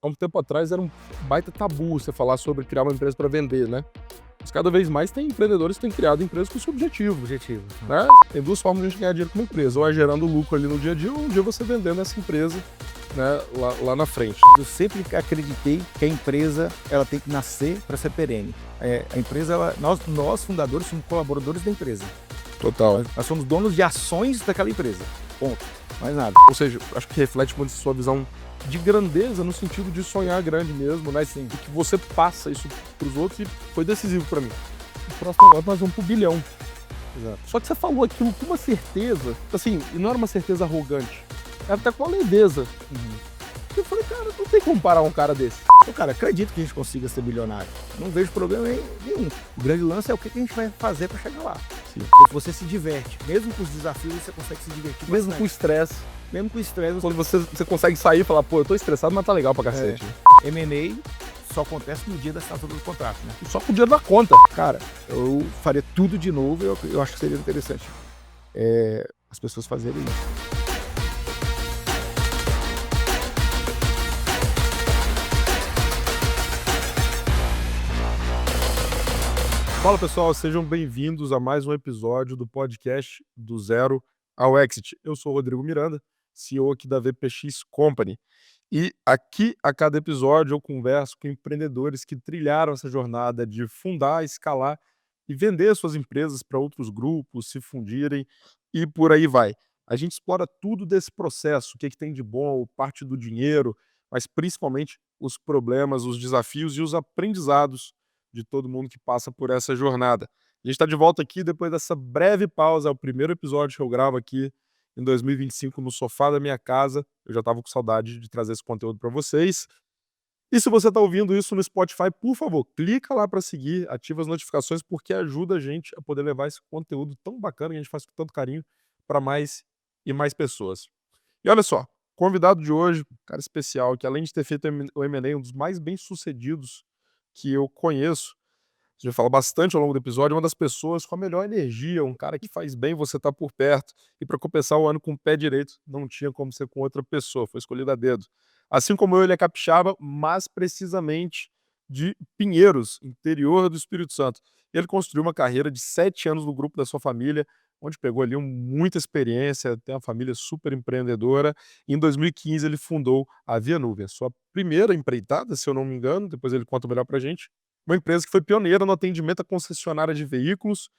há um tempo atrás era um baita tabu você falar sobre criar uma empresa para vender, né? Mas cada vez mais tem empreendedores que têm criado empresas com esse objetivo, né? Tem duas formas de a gente ganhar dinheiro com uma empresa, ou é gerando lucro ali no dia a dia, ou um dia você vendendo essa empresa, né, lá na frente. Eu sempre acreditei que a empresa ela tem que nascer para ser perene. A empresa, nós fundadores somos colaboradores da empresa. Total. Nós somos donos de ações daquela empresa. Ponto. Mais nada. Ou seja, acho que reflete muito a sua visão de grandeza no sentido de sonhar grande mesmo, né? Sim. E que você passa isso pros outros e foi decisivo para mim. O próximo negócio nós vamos pro bilhão. Exato. Só que você falou aquilo com uma certeza, assim, e não era uma certeza arrogante, era até com uma leveza. Eu falei, cara, não tem como parar um cara desse. Então, cara, acredito que a gente consiga ser bilionário. Não vejo problema nenhum. O grande lance é o que a gente vai fazer para chegar lá. Sim. Porque você se diverte. Mesmo com os desafios, você consegue se divertir. Mesmo com estresse. Mesmo com estresse, Quando você consegue sair e falar, pô, eu tô estressado, mas tá legal pra cacete. M&A só acontece no dia da assinatura do contrato, né? Só com o dinheiro da conta. Cara, eu faria tudo de novo. Eu acho que seria interessante as pessoas fazerem isso. Fala pessoal, sejam bem-vindos a mais um episódio do podcast do Zero ao Exit. Eu sou o Rodrigo Miranda, CEO aqui da VPX Company. E aqui, a cada episódio, eu converso com empreendedores que trilharam essa jornada de fundar, escalar e vender suas empresas para outros grupos, se fundirem e por aí vai. A gente explora tudo desse processo, o que tem de bom, parte do dinheiro, mas principalmente os problemas, os desafios e os aprendizados de todo mundo que passa por essa jornada. A gente está de volta aqui depois dessa breve pausa, é o primeiro episódio que eu gravo aqui em 2025 no sofá da minha casa. Eu já estava com saudade de trazer esse conteúdo para vocês. E se você está ouvindo isso no Spotify, por favor, clica lá para seguir, ativa as notificações, porque ajuda a gente a poder levar esse conteúdo tão bacana que a gente faz com tanto carinho para mais e mais pessoas. E olha só, convidado de hoje, um cara especial, que além de ter feito o M&A, um dos mais bem-sucedidos que eu conheço, a gente vai falar bastante ao longo do episódio, uma das pessoas com a melhor energia, um cara que faz bem você estar por perto, e para começar o ano com o pé direito, não tinha como ser com outra pessoa, foi escolhido a dedo. Assim como eu, ele é capixaba, mas precisamente de Pinheiros, interior do Espírito Santo. Ele construiu uma carreira de 7 anos no grupo da sua família, onde pegou ali muita experiência, tem uma família super empreendedora. Em 2015 ele fundou a Via Nuvem, sua primeira empreitada, se eu não me engano, depois ele conta melhor pra gente, uma empresa que foi pioneira no atendimento à concessionária de veículos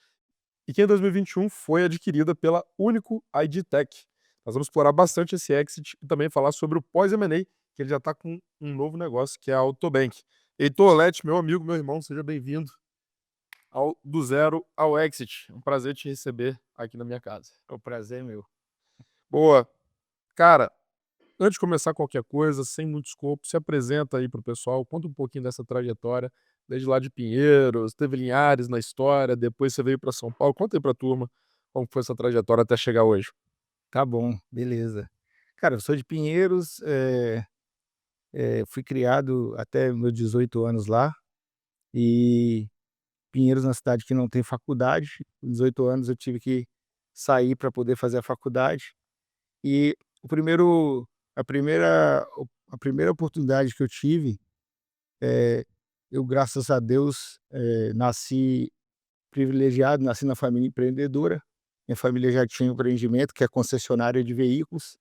e que em 2021 foi adquirida pela Único ID Tech. Nós vamos explorar bastante esse exit e também falar sobre o pós-M&A, que ele já está com um novo negócio, que é a Autobank. Heitor Lete, meu amigo, meu irmão, seja bem-vindo ao Do Zero ao Exit. É um prazer te receber aqui na minha casa. O prazer é meu. Boa. Cara, antes de começar qualquer coisa, sem muito escopo, se apresenta aí para o pessoal, conta um pouquinho dessa trajetória, desde lá de Pinheiros, teve Linhares na história, depois você veio para São Paulo. Conta aí para a turma como foi essa trajetória até chegar hoje. Tá bom, beleza. Cara, eu sou de Pinheiros, fui criado até meus 18 anos lá, e Pinheiros é uma cidade que não tem faculdade. Com 18 anos eu tive que sair para poder fazer a faculdade, e o primeiro a primeira oportunidade que eu tive, eu graças a Deus, nasci privilegiado, nasci na família empreendedora. Minha família já tinha um empreendimento que é concessionária de veículos,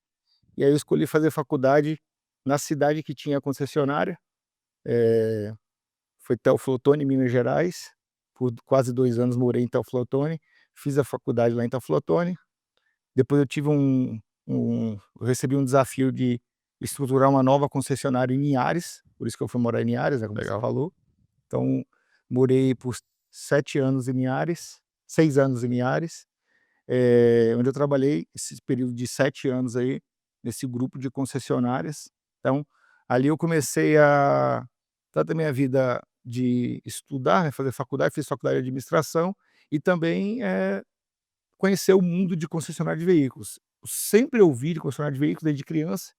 e aí eu escolhi fazer faculdade na cidade que tinha a concessionária. Foi Teoflotone, Minas Gerais. Por quase 2 anos morei em Teoflotone, fiz a faculdade lá em Teoflotone. Depois eu tive eu recebi um desafio de estruturar uma nova concessionária em Linhares, por isso que eu fui morar em Linhares, né, como você Legal. falou. Então, morei por 7 anos em Linhares, 6 anos em Linhares, onde eu trabalhei esse período de 7 anos aí, nesse grupo de concessionárias. Então, ali eu comecei tanto a minha vida de estudar, né, fazer faculdade, fiz faculdade de administração, e também conhecer o mundo de concessionária de veículos. Eu sempre ouvi de concessionária de veículos desde criança,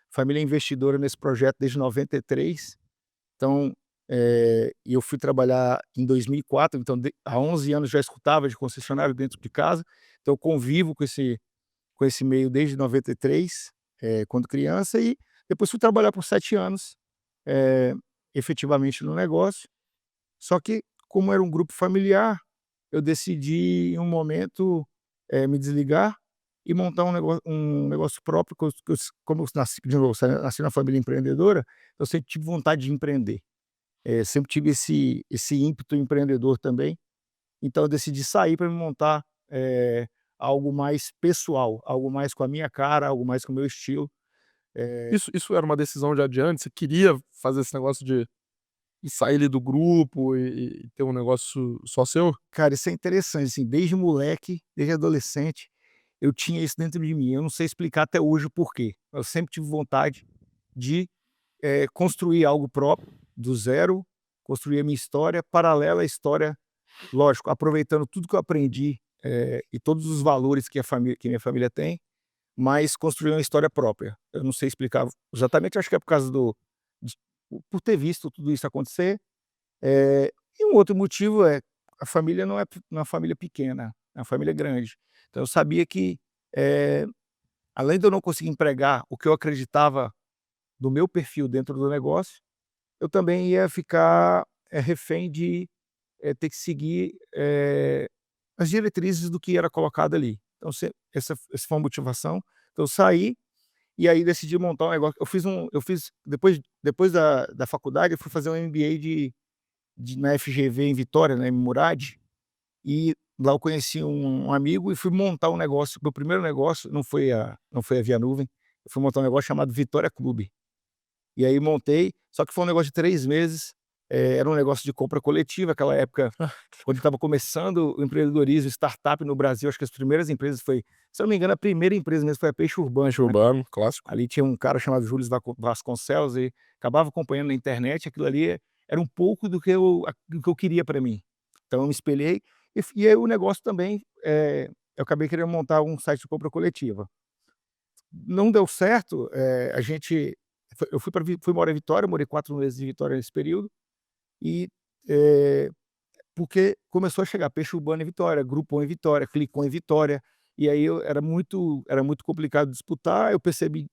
família é investidora nesse projeto desde 93. Então, e eu fui trabalhar em 2004, então há 11 anos já escutava de concessionário dentro de casa, então eu convivo com esse meio desde 93, quando criança, e depois fui trabalhar por 7 anos eh, efetivamente no negócio. Só que, como era um grupo familiar, eu decidi em um momento, me desligar e montar um negócio próprio, como eu nasci de novo, nasci numa família empreendedora, eu sempre tive vontade de empreender. Sempre tive esse ímpeto empreendedor também, então eu decidi sair para me montar, algo mais pessoal, algo mais com a minha cara, algo mais com o meu estilo. Isso era uma decisão já de antes? Você queria fazer esse negócio de sair ali do grupo e ter um negócio só seu? Cara, isso é interessante, assim, desde moleque, desde adolescente, eu tinha isso dentro de mim, eu não sei explicar até hoje o porquê. Eu sempre tive vontade de, construir algo próprio, do zero, construir a minha história, paralela à história, lógico, aproveitando tudo que eu aprendi, e todos os valores que minha família tem, mas construir uma história própria. Eu não sei explicar exatamente, acho que é por causa de por ter visto tudo isso acontecer. E um outro motivo é, a família não é uma família pequena, é uma família grande. Então eu sabia que, eh, além de eu não conseguir empregar o que eu acreditava do meu perfil dentro do negócio, eu também ia ficar, refém de, ter que seguir, as diretrizes do que era colocado ali. Então essa foi uma motivação. Então eu saí, e aí decidi montar um negócio. Eu fiz depois da faculdade, eu fui fazer um MBA na FGV em Vitória, né, em Murad, e lá eu conheci um amigo e fui montar um negócio. Meu primeiro negócio não foi a Via Nuvem, eu fui montar um negócio chamado Vitória Clube. E aí montei, só que foi um negócio de 3 meses, era um negócio de compra coletiva, aquela época, quando estava começando o empreendedorismo, startup no Brasil, acho que as primeiras empresas se eu não me engano, a primeira empresa mesmo foi a Peixe Urbano, Peixe né. urbano, clássico. Ali tinha um cara chamado Júlio Vasconcelos, e acabava acompanhando na internet, aquilo ali era um pouco do que eu queria para mim. Então eu me espelhei, e aí o negócio também, eu acabei querendo montar um site de compra coletiva. Não deu certo, a gente eu fui morar em Vitória, morei 4 meses em Vitória nesse período, e, eh, porque começou a chegar Peixe Urbano em Vitória, Groupon em Vitória, Clicon em Vitória, e aí era muito complicado disputar. Eu percebi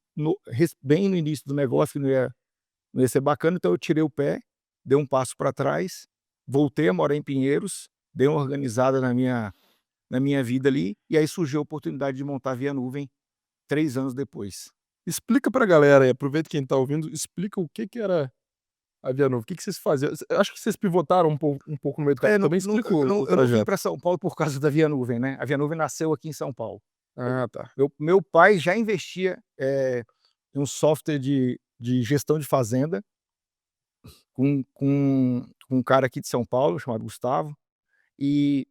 bem no início do negócio que não ia ser bacana, então eu tirei o pé, dei um passo para trás, voltei a morar em Pinheiros, dei uma organizada na minha vida ali, e aí surgiu a oportunidade de montar a Via Nuvem 3 anos depois. Explica pra galera aí, aproveita quem tá ouvindo, explica o que que era a Via Nova, o que que vocês faziam? Eu acho que vocês pivotaram um pouco no meio do caminho, Não também não explica o eu não vim trajeto. para São Paulo por causa da Via Nuvem, né, a Via Nuvem nasceu aqui em São Paulo. Ah, tá. Meu pai já investia, em um software de gestão de fazenda com um cara aqui de São Paulo chamado Gustavo, e,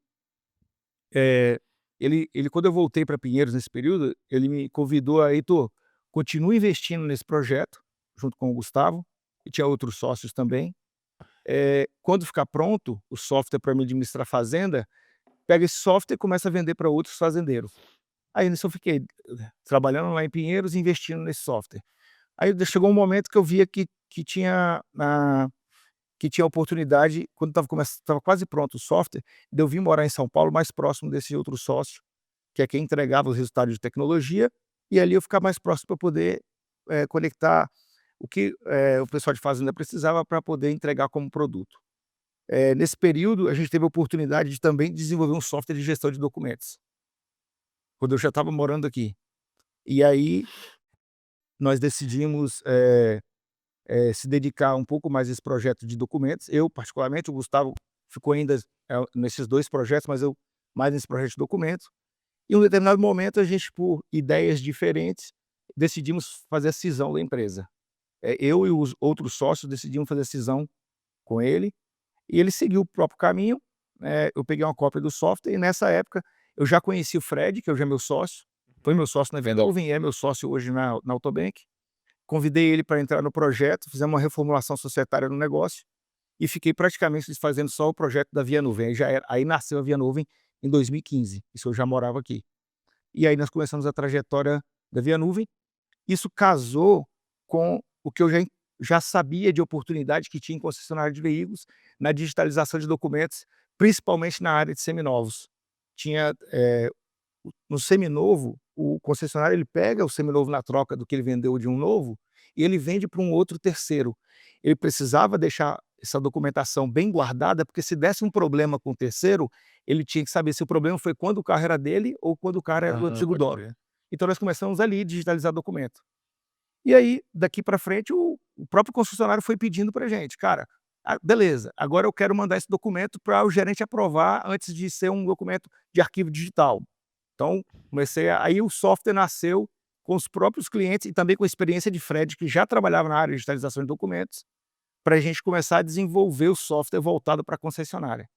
ele quando eu voltei para Pinheiros nesse período, ele me convidou a: "Heitor, continua investindo nesse projeto", junto com o Gustavo, e tinha outros sócios também. "Quando ficar pronto o software para me administrar fazenda, pega esse software e começa a vender para outros fazendeiros". Aí nisso eu fiquei, trabalhando lá em Pinheiros e investindo nesse software. Aí chegou um momento que eu via que tinha oportunidade, quando estava quase pronto o software, de eu vir morar em São Paulo, mais próximo desse outro sócio, que é quem entregava os resultados de tecnologia, e ali eu ficar mais próximo para poder, conectar o que, o pessoal de fazenda precisava para poder entregar como produto. Nesse período, a gente teve a oportunidade de também desenvolver um software de gestão de documentos, quando eu já estava morando aqui. E aí nós decidimos, se dedicar um pouco mais a esse projeto de documentos. Eu, particularmente, o Gustavo ficou ainda, nesses 2 projetos, mas eu mais nesse projeto de documentos. E em um determinado momento, a gente, por ideias diferentes, decidimos fazer a cisão da empresa. Eu e os outros sócios decidimos fazer a cisão com ele, e ele seguiu o próprio caminho. Eu peguei uma cópia do software, e nessa época eu já conheci o Fred, que hoje é meu sócio, foi meu sócio na Vendolvin, é meu sócio hoje na Autobank. Convidei ele para entrar no projeto, fizemos uma reformulação societária no negócio, e fiquei praticamente fazendo só o projeto da Via Nuvem. Aí nasceu a Via Nuvem em 2015, isso eu já morava aqui. E aí nós começamos a trajetória da Via Nuvem. Isso casou com o que eu já sabia de oportunidade que tinha em concessionária de veículos, na digitalização de documentos, principalmente na área de seminovos. Tinha, no seminovo, o concessionário ele pega o seminovo na troca do que ele vendeu de um novo, e ele vende para um outro terceiro. Ele precisava deixar essa documentação bem guardada, porque se desse um problema com o terceiro, ele tinha que saber se o problema foi quando o carro era dele ou quando o carro era do antigo Pode dono. crer. Então nós começamos ali, digitalizar documento. E aí, daqui para frente, o próprio concessionário foi pedindo para a gente: "Cara, beleza, agora eu quero mandar esse documento para o gerente aprovar antes de ser um documento de arquivo digital". Então, aí o software nasceu com os próprios clientes e também com a experiência de Fred, que já trabalhava na área de digitalização de documentos, para a gente começar a desenvolver o software voltado para a concessionária.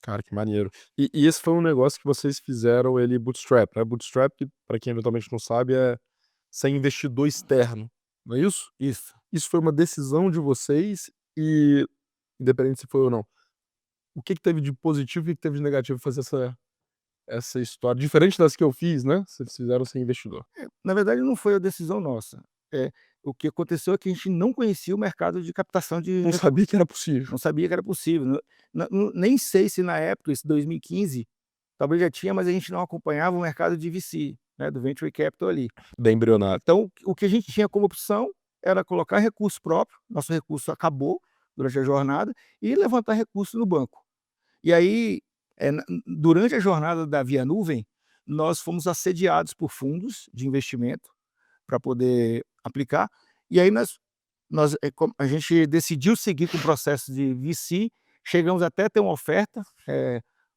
Cara, que maneiro. E esse foi um negócio que vocês fizeram ele bootstrap, né? Bootstrap, que pra quem eventualmente não sabe, é sem investidor externo, não é isso? Isso. Isso foi uma decisão de vocês e, independente se foi ou não, o que que teve de positivo e o que que teve de negativo fazer essa história? Diferente das que eu fiz, né, vocês fizeram sem investidor. Na verdade, não foi a decisão nossa. O que aconteceu é que a gente não conhecia o mercado de captação de Não sabia que era possível. não sabia que era possível. Nem sei se na época, isso 2015, talvez já tinha, mas a gente não acompanhava o mercado de VC, né, do Venture Capital ali. Bem embrionário. Então, o que a gente tinha como opção era colocar recurso próprio, nosso recurso acabou durante a jornada, e levantar recurso no banco. E aí, durante a jornada da Via Nuvem, nós fomos assediados por fundos de investimento para poder aplicar, e aí a gente decidiu seguir com o processo de VC, chegamos até a ter uma oferta,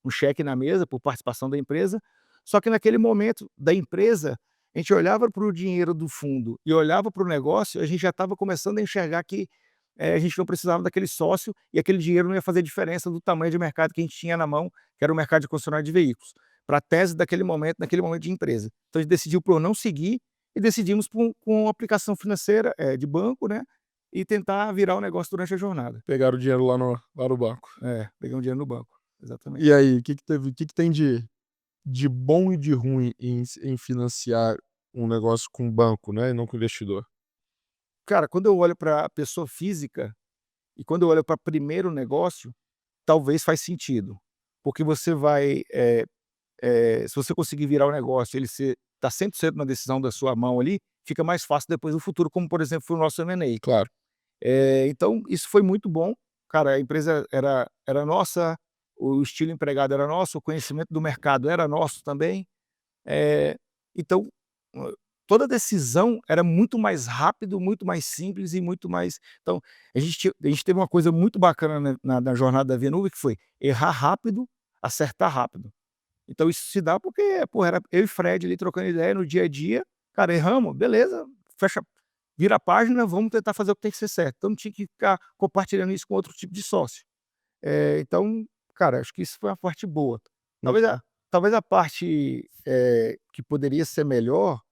um cheque na mesa por participação da empresa, só que naquele momento da empresa, a gente olhava para o dinheiro do fundo e olhava para o negócio, a gente já estava começando a enxergar que a gente não precisava daquele sócio e aquele dinheiro não ia fazer diferença do tamanho de mercado que a gente tinha na mão, que era o mercado de concessionária de veículos, para a tese daquele momento, naquele momento de empresa. Então a gente decidiu por não seguir e decidimos com uma aplicação financeira, de banco, né, e tentar virar o negócio durante a jornada. Pegaram o dinheiro lá no banco. Peguei um dinheiro no banco, exatamente. E aí, o que que tem de bom e de ruim em financiar um negócio com banco, né, e não com investidor? Cara, quando eu olho para a pessoa física e quando eu olho para primeiro negócio, talvez faz sentido, porque você vai, se você conseguir virar o negócio, ele tá 100% na decisão da sua mão ali, fica mais fácil depois no futuro, como por exemplo foi o nosso M&A. Claro. Então isso foi muito bom, cara, a empresa era nossa, o estilo empregado era nosso, o conhecimento do mercado era nosso também, então, toda decisão era muito mais rápido, muito mais simples e muito mais então, a gente teve uma coisa muito bacana na jornada da Via Nuvem, que foi errar rápido, acertar rápido. Então isso se dá porque, pô, era eu e Fred ali trocando ideia no dia a dia, cara, erramos, beleza, fecha vira a página, vamos tentar fazer o que tem que ser certo. Então não tinha que ficar compartilhando isso com outro tipo de sócio. Então, cara, acho que isso foi uma parte boa. Muito Talvez bom. talvez a parte, que poderia ser melhor,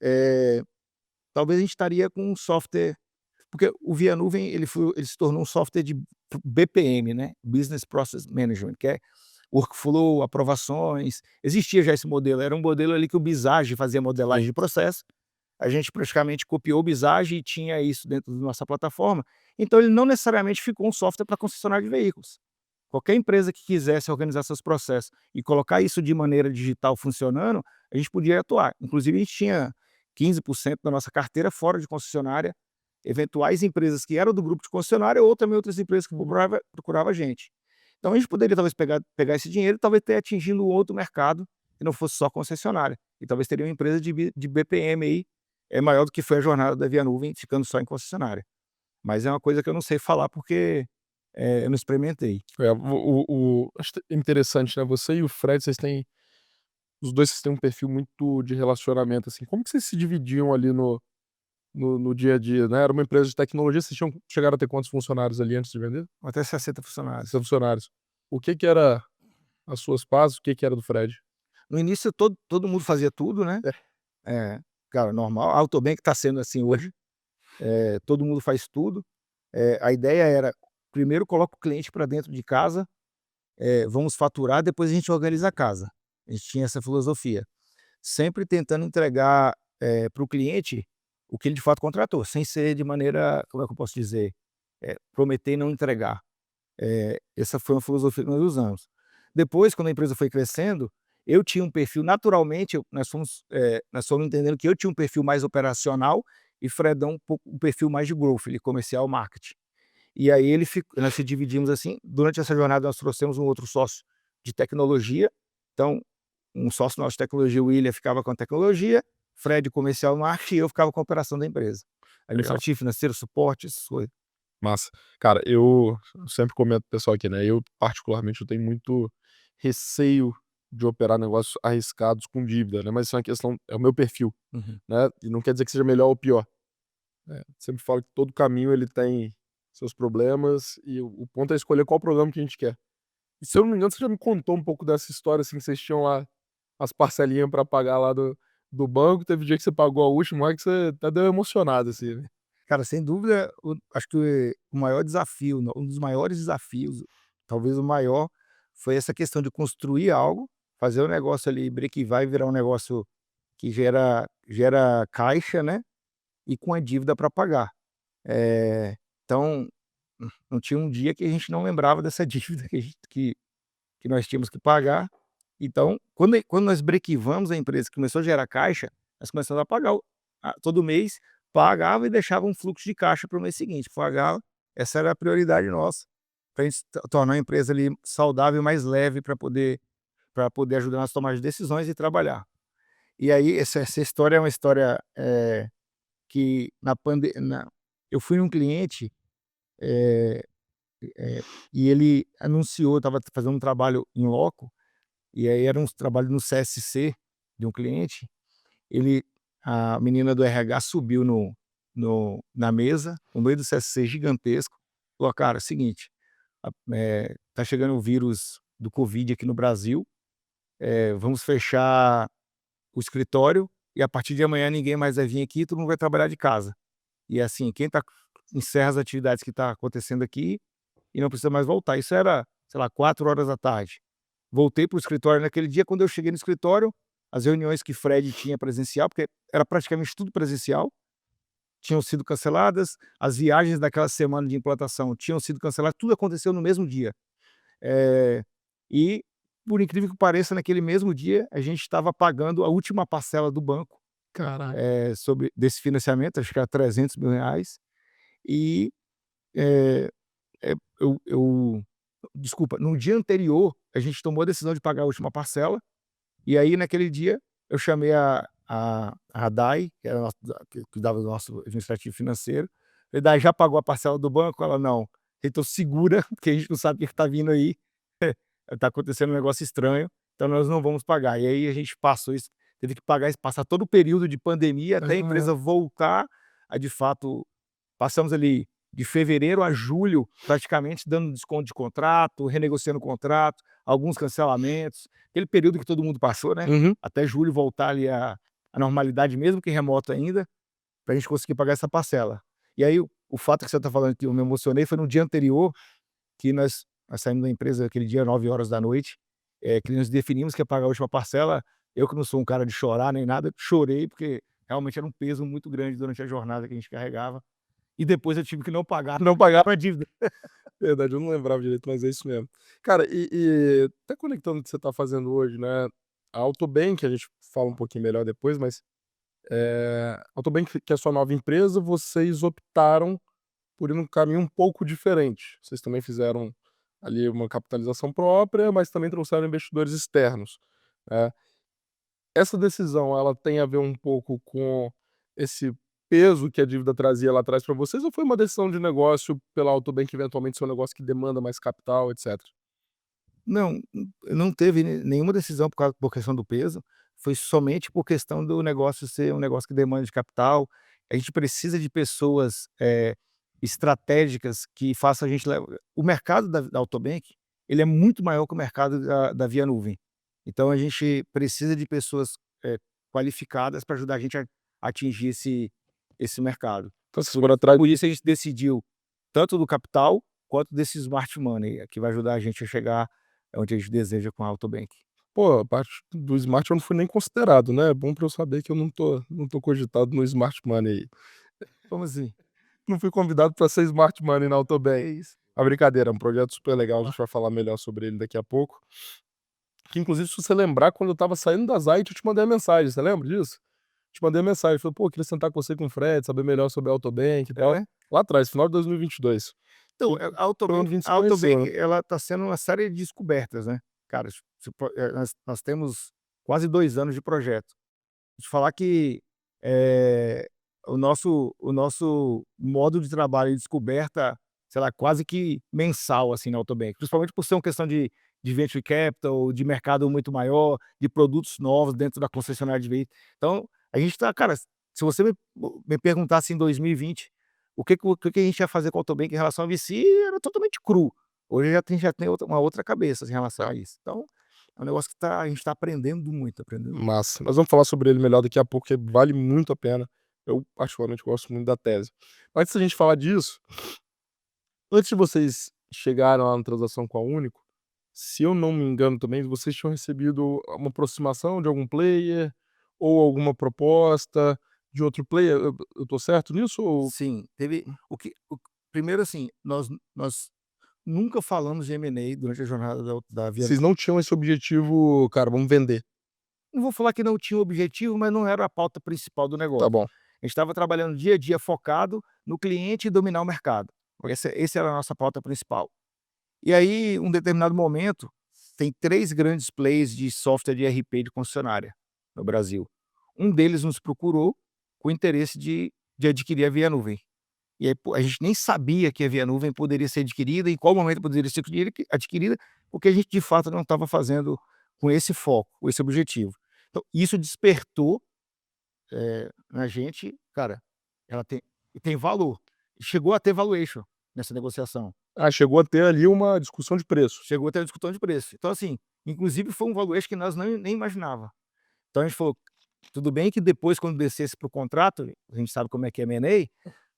eh, talvez a gente estaria com um software porque o Via Nuvem ele se tornou um software de BPM, né, Business Process Management, que é workflow, aprovações, existia já esse modelo, era um modelo ali que o Visage fazia modelagem Sim. de processo, a gente praticamente copiou o Visage e tinha isso dentro da nossa plataforma, então ele não necessariamente ficou um software para concessionária de veículos. Qualquer empresa que quisesse organizar seus processos e colocar isso de maneira digital funcionando, a gente podia atuar. Inclusive, a gente tinha 15% da nossa carteira fora de concessionária, eventuais empresas que eram do grupo de concessionária ou também outras empresas que procurava a gente. Então, a gente poderia talvez pegar esse dinheiro e talvez ter atingido um outro mercado que não fosse só concessionária. E talvez teria uma empresa de BPM aí, maior do que foi a jornada da Via Nuvem, ficando só em concessionária. Mas é uma coisa que eu não sei falar porque eu não experimentei. Acho interessante, né, você e o Fred, os 2 vocês têm um perfil muito de relacionamento, assim. Como que vocês se dividiam ali no dia a dia, né? Era uma empresa de tecnologia, vocês chegaram a ter quantos funcionários ali antes de vender? Até 60 funcionários. 60 funcionários. O que que era as suas partes, o que que era do Fred? No início todo mundo fazia tudo, né. É. Cara, normal. A Autobank está sendo assim hoje, todo mundo faz tudo. A ideia era, primeiro coloca o cliente para dentro de casa, vamos faturar, depois a gente organiza a casa. A gente tinha essa filosofia. Sempre tentando entregar, para o cliente o que ele de fato contratou, sem ser de maneira, como é que eu posso dizer, prometer e não entregar. Essa foi uma filosofia que nós usamos. Depois, quando a empresa foi crescendo, eu tinha um perfil naturalmente, nós fomos entendendo que eu tinha um perfil mais operacional e Fredão um pouco um perfil mais de growth, ele comercial, marketing. E aí nós se dividimos assim, durante essa jornada nós trouxemos um outro sócio de tecnologia, então um sócio nosso de tecnologia, o William, ficava com a tecnologia, Fred comercial, marketing, e eu ficava com a operação da empresa. Legal. Administrativo, financeiro, suporte, essas coisas. Massa. Cara, eu sempre comento pro pessoal aqui, né, eu particularmente eu tenho muito receio de operar negócios arriscados com dívida, né, mas isso é uma questão é o meu perfil, Uhum. né, e não quer dizer que seja melhor ou pior. Sempre falo que todo caminho ele tem seus problemas e o ponto é escolher qual problema que a gente quer. E se eu não me engano, você já me contou um pouco dessa história, assim, que vocês tinham lá as parcelinhas pra pagar lá do banco, teve dia que você pagou a última lá que você até deu emocionado, assim, né. Cara, sem dúvida, acho que o maior desafio, um dos maiores desafios, talvez o maior, foi essa questão de construir algo, fazer o negócio ali brequivar e virar um negócio que gera caixa, né, e com a dívida para pagar. Então, não tinha um dia que a gente não lembrava dessa dívida que nós tínhamos que pagar. Então, quando nós brequivamos a empresa, que começou a gerar caixa, nós começamos a pagar todo mês, pagava e deixava um fluxo de caixa para o mês seguinte, pagava, essa era a prioridade nossa, para a gente tornar a empresa ali saudável, mais leve para poder ajudar nas tomadas de decisões e trabalhar. E aí essa história é uma história, que eu fui num cliente, eh e ele anunciou, estava fazendo um trabalho em loco, e aí era um trabalho no CSC de um cliente, ele a menina do RH subiu na mesa, no meio do CSC gigantesco, falou: "Cara, é o seguinte, tá chegando o vírus do Covid aqui no Brasil, vamos fechar o escritório e a partir de amanhã ninguém mais vai vir aqui, todo mundo vai trabalhar de casa. E assim, encerra as atividades que tá acontecendo aqui e não precisa mais voltar". Isso era, sei lá, 4 horas da tarde. Voltei para o escritório naquele dia, quando eu cheguei no escritório, as reuniões que Fred tinha presencial, porque era praticamente tudo presencial, tinham sido canceladas, as viagens daquela semana de implantação tinham sido canceladas, tudo aconteceu no mesmo dia. Eh, e, por incrível que pareça, naquele mesmo dia, a gente estava pagando a última parcela do banco, Caraca. sobre desse financiamento, acho que era R$ 300.000, e, eh eu desculpa, no dia anterior, a gente tomou a decisão de pagar a última parcela, e aí naquele dia eu chamei a Dai, que era que cuidava do nosso administrativo financeiro, falei: "Dai, já pagou a parcela do banco?" Ela: "Não". Então segura, porque a gente não sabe o que está vindo aí, está acontecendo um negócio estranho, então nós não vamos pagar. E aí a gente passou isso, teve que passar todo o período de pandemia até a empresa voltar a, de fato, passamos ali de fevereiro a julho, praticamente dando desconto de contrato, renegociando o contrato, alguns cancelamentos, aquele período que todo mundo passou, né, Uhum. até julho voltar ali a normalidade, mesmo que remoto ainda, para a gente conseguir pagar essa parcela. E aí o fato que você está falando, que eu me emocionei, foi no dia anterior que nós saímos da empresa aquele dia 21h, que nós definimos que ia pagar a última parcela. Eu, que não sou um cara de chorar nem nada, chorei, porque realmente era um peso muito grande durante a jornada que a gente carregava. E depois eu tive que não pagar não pagar a dívida. Verdade, eu não lembrava direito, mas é isso mesmo. Cara, e até conectando o que você tá fazendo hoje, né, a Autobank, a gente fala um pouquinho melhor depois, mas, a Autobank, que é a sua nova empresa, vocês optaram por ir num caminho um pouco diferente. Vocês também fizeram ali uma capitalização própria, mas também trouxeram investidores externos, né. Essa decisão, ela tem a ver um pouco com esse peso que a dívida trazia lá atrás para vocês, ou foi uma decisão de negócio pela Autobank eventualmente ser um negócio que demanda mais capital, etcétera? Não, não teve nenhuma decisão por questão do peso, foi somente por questão do negócio ser um negócio que demanda de capital. A gente precisa de pessoas, estratégicas, que façam a gente o mercado da Autobank, ele é muito maior que o mercado da Via Nuvem. Então a gente precisa de pessoas, qualificadas para ajudar a gente a atingir esse mercado. Então vocês foram atrás. Por isso a gente decidiu tanto do capital, quanto desse smart money, que vai ajudar a gente a chegar onde a gente deseja com a Autobank. Pô, a parte do smart eu não fui nem considerado, né, é bom pra eu saber que eu não tô cogitado no smart money aí. Como assim? Não fui convidado para ser smart money na É Autobank. isso. A brincadeira, é um projeto super legal, a gente vai falar melhor sobre ele daqui a pouco. Que inclusive, se você lembrar, quando eu estava saindo da Zait, eu te mandei a mensagem, você lembra disso? te mandei mensagem, falei: "Pô, queria sentar com você e com o Fred, saber melhor sobre a Autobank e tal", É. lá atrás, final de 2022. Então, E a foi onde Autobank a gente se a conheceu, né. Autobank ela está sendo uma série de descobertas, né. Cara, nós temos quase 2 anos de projeto. Te falar que, eh, o nosso modo de trabalho e descoberta, sei lá, quase que mensal, assim, na Autobank, principalmente por ser uma questão de venture capital, de mercado muito maior, de produtos novos dentro da concessionária de veículos. Então, a gente está cara, se você me perguntasse em 2020 o que a gente ia fazer com a Autobank em relação a VC, era totalmente cru. Hoje já tem uma outra cabeça em relação Tá, a isso. Então, é um negócio que a gente está aprendendo muito, aprendendo muito. massa. Nós vamos falar sobre ele melhor daqui a pouco, porque vale muito a pena. Eu particularmente gosto muito da tese. Mas antes da gente falar disso, antes de vocês chegarem lá na transação com a Único, se eu não me engano também, vocês tinham recebido uma aproximação de algum player ou alguma proposta de outro player, eu tô certo nisso ou Sim, teve o primeiro, assim, nós nunca falamos de M&A durante a jornada da Via. vocês não tinham esse objetivo: "Cara, vamos vender"? Não vou falar que não tinha objetivo, mas não era a pauta principal do Tá negócio. bom. A gente estava trabalhando dia a dia focado no cliente e dominar o mercado. Esse era a nossa pauta principal. E aí, um determinado momento, tem 3 grandes players de software de ERP de concessionária no Brasil. Um deles nos procurou com interesse de adquirir a Via Nuvem. E aí, pô, a gente nem sabia que a Via Nuvem poderia ser adquirida, em qual momento poderia ser adquirida, porque a gente de fato não estava fazendo com esse foco, com esse objetivo. Então, isso despertou, na gente, cara, ela tem valor. Chegou a ter valuation nessa negociação, Ah, chegou a ter ali uma discussão de preço. chegou a ter discussão de preço. Então, assim, inclusive foi um valuation que nós nem imaginava. Então a gente falou: tudo bem que depois, quando descesse para o contrato, a gente sabe como é que é M&A,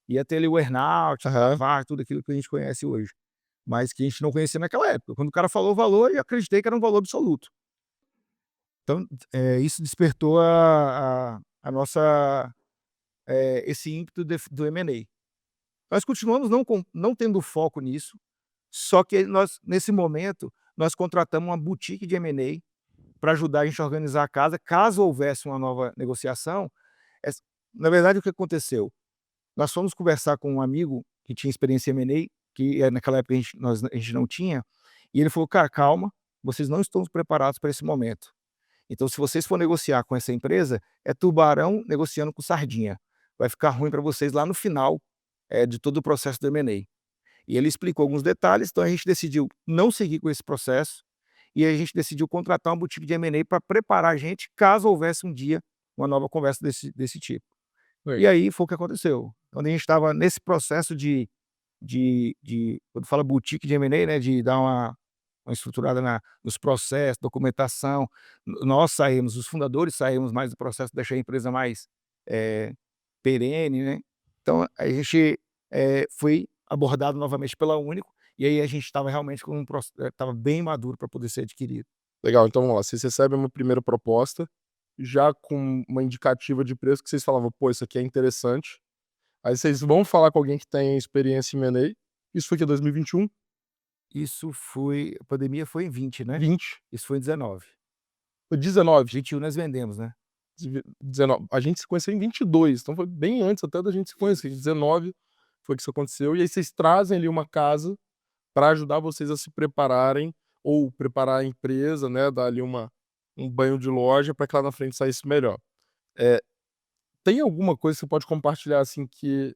ia ter ali o earn-out, Aham. tudo aquilo que a gente conhece hoje. Mas que a gente não conhecia naquela época. Quando o cara falou o valor, eu acreditei que era um valor absoluto. Então, isso despertou a nossa, esse ímpeto do M&A. Nós continuamos não tendo foco nisso, só que nós, nesse momento, nós contratamos uma boutique de M&A para ajudar a gente a organizar a casa, caso houvesse uma nova negociação. Ess Na verdade, o que aconteceu? Nós fomos conversar com um amigo que tinha experiência em M&A, que, naquela época a gente não tinha, e ele falou: "Cara, calma, vocês não estão preparados para esse momento. Então, se vocês for negociar com essa empresa, é tubarão negociando com sardinha. Vai ficar ruim para vocês lá no final, de todo o processo do M&A". E ele explicou alguns detalhes, então a gente decidiu não seguir com esse processo, e a gente decidiu contratar uma boutique de M&A para preparar a gente, caso houvesse um dia uma nova conversa desse tipo. E Legal. aí foi o que aconteceu. Quando a gente estava nesse processo quando fala boutique de M&A, né, de dar uma estruturada nos processos, documentação, nós saímos, os fundadores saímos mais do processo, deixar a empresa mais, eh, perene, né. Então a gente, foi abordado novamente pela Único, e aí a gente estava realmente com estava bem maduro para poder ser adquirido. Legal, então vamos lá, vocês recebem uma primeira proposta, já com uma indicativa de preço que vocês falavam: "Pô, isso aqui é interessante". Aí vocês vão falar com alguém que tem experiência em M&A, isso foi o quê? 2021? A pandemia foi em 20, né, 20? isso foi em 19. Foi 19? 21 nós vendemos, né. 19. A gente se conheceu em 22, então foi bem antes até da gente se conhecer, em 19 foi que isso aconteceu, e aí vocês trazem ali uma casa para ajudar vocês a se prepararem, ou preparar a empresa, né, dar ali um banho de loja para que lá na frente saísse melhor. Eh, Tem alguma coisa que você pode compartilhar, assim, que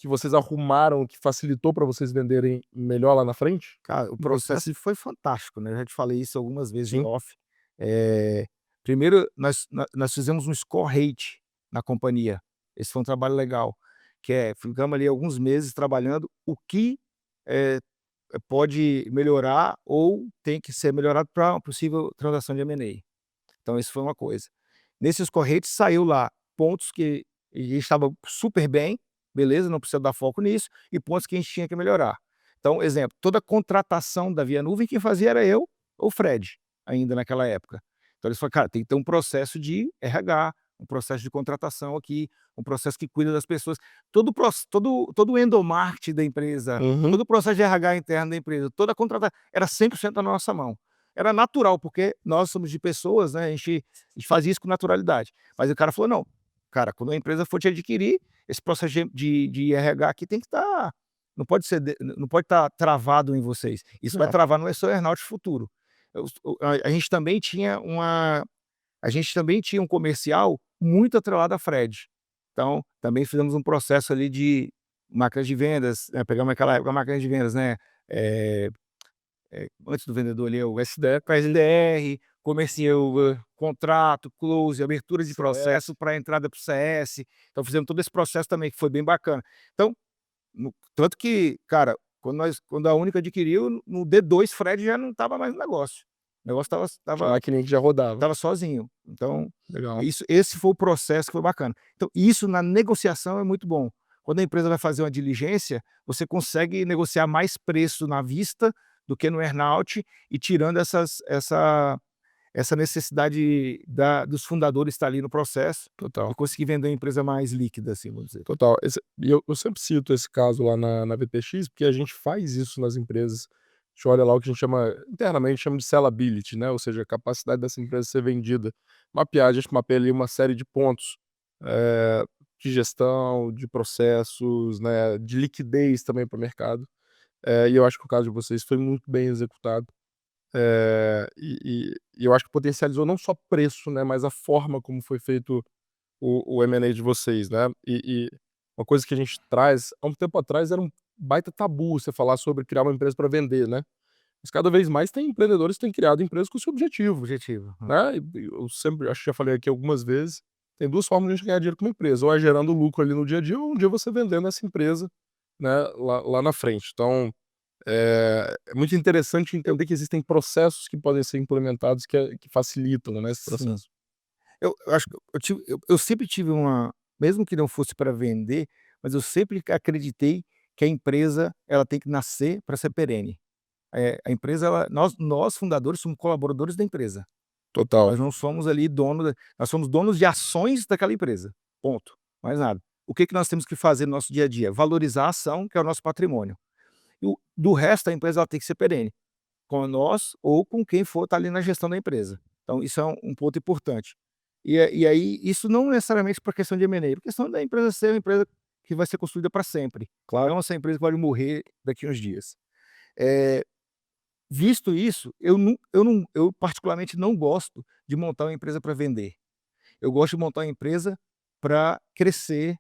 vocês arrumaram, que facilitou para vocês venderem melhor lá na frente? Cara, o No processo? processo foi fantástico, né, eu já te falei isso algumas vezes em Sim. off. Primeiro nós fizemos um score rate na companhia, esse foi um trabalho legal, que ficamos ali alguns meses trabalhando o que, eh, pode melhorar ou tem que ser melhorado para uma possível transação de M&A. Então isso foi uma coisa. Nesses corretes saiu lá pontos que a gente estava super bem, beleza, não precisa dar foco nisso, e pontos que a gente tinha que melhorar. Então, exemplo, toda a contratação da Via Nuvem quem fazia era eu ou o Fred, ainda naquela época. Então eles falaram: "Cara, tem que ter um processo de RH, um processo de contratação aqui, um processo que cuida das pessoas". Todo o endomarketing da empresa, Uhum. todo o processo de RH interno da empresa, toda a contratação era 100% na nossa mão. Era natural, porque nós somos de pessoas, né, a gente fazia isso com naturalidade. Mas o cara falou: "Não, cara, quando a empresa for te adquirir, esse processo de RH aqui tem que estar, não pode estar travado em vocês. Isso vai É, travar no seu earn-out futuro. A gente também tinha um comercial muito atrelado à Fred. Então, também fizemos um processo ali de máquinas de vendas, pegamos aquela época máquinas de vendas, né, eh antes do vendedor ali é o SDR para SDR, comercial, contrato, close, abertura de CS. processo para entrada para o CS. Então fizemos todo esse processo também, que foi bem bacana. Então, tanto que, cara, quando a Única adquiriu, no D2 Fred já não estava mais no negócio. O negócio estava Tinha maquininha que já rodava. sozinho. Então, Legal. esse foi o processo que foi bacana. Então, isso na negociação é muito bom. Quando a empresa vai fazer uma diligência, você consegue negociar mais preço na vista do que no earn-out e tirando essa necessidade dos fundadores estar ali no processo Total. e conseguir vender uma empresa mais líquida, assim, vamos dizer. Total. E eu sempre cito esse caso lá na VPX, porque a gente faz isso nas empresas. A gente olha lá o que a gente chama, internamente, chama de sellability, né? Ou seja, a capacidade dessa empresa ser vendida. Mapear, a gente mapeia ali uma série de pontos, eh, de gestão, de processos, né? De liquidez também para o mercado. E eu acho que o caso de vocês foi muito bem executado. E eu acho que potencializou não só preço, né? Mas a forma como foi feito o M&A de vocês, né. E uma coisa que a gente traz há um tempo atrás era um baita tabu você falar sobre criar uma empresa para vender, né. Mas cada vez mais tem empreendedores que têm criado empresas com esse objetivo, Objetivo. né. E eu sempre acho que já falei aqui algumas vezes, tem 2 formas de a gente ganhar dinheiro com uma empresa, ou é gerando lucro ali no dia a dia, ou um dia você vendendo essa empresa, né, lá na frente. Então, é muito interessante entender que existem processos que podem ser implementados que facilitam, né, esse Sim. processo. Eu acho que eu sempre tive uma, mesmo que não fosse para vender, mas eu sempre acreditei que a empresa, ela tem que nascer para ser perene. A empresa, nós fundadores somos colaboradores da empresa. Total. Nós não somos ali nós somos donos de ações daquela empresa, ponto, mais nada. O que que nós temos que fazer no nosso dia a dia? Valorizar a ação, que é o nosso patrimônio. E do resto, a empresa ela tem que ser perene, com nós ou com quem for estar ali na gestão da empresa. Então isso é um ponto importante. E aí, isso não necessariamente para questão de M&A, por questão da empresa ser uma empresa que vai ser construída para sempre. Claro. Não essa empresa que pode morrer daqui a uns dias. Eh, Visto isso, eu particularmente não gosto de montar uma empresa para vender. Eu gosto de montar uma empresa para crescer,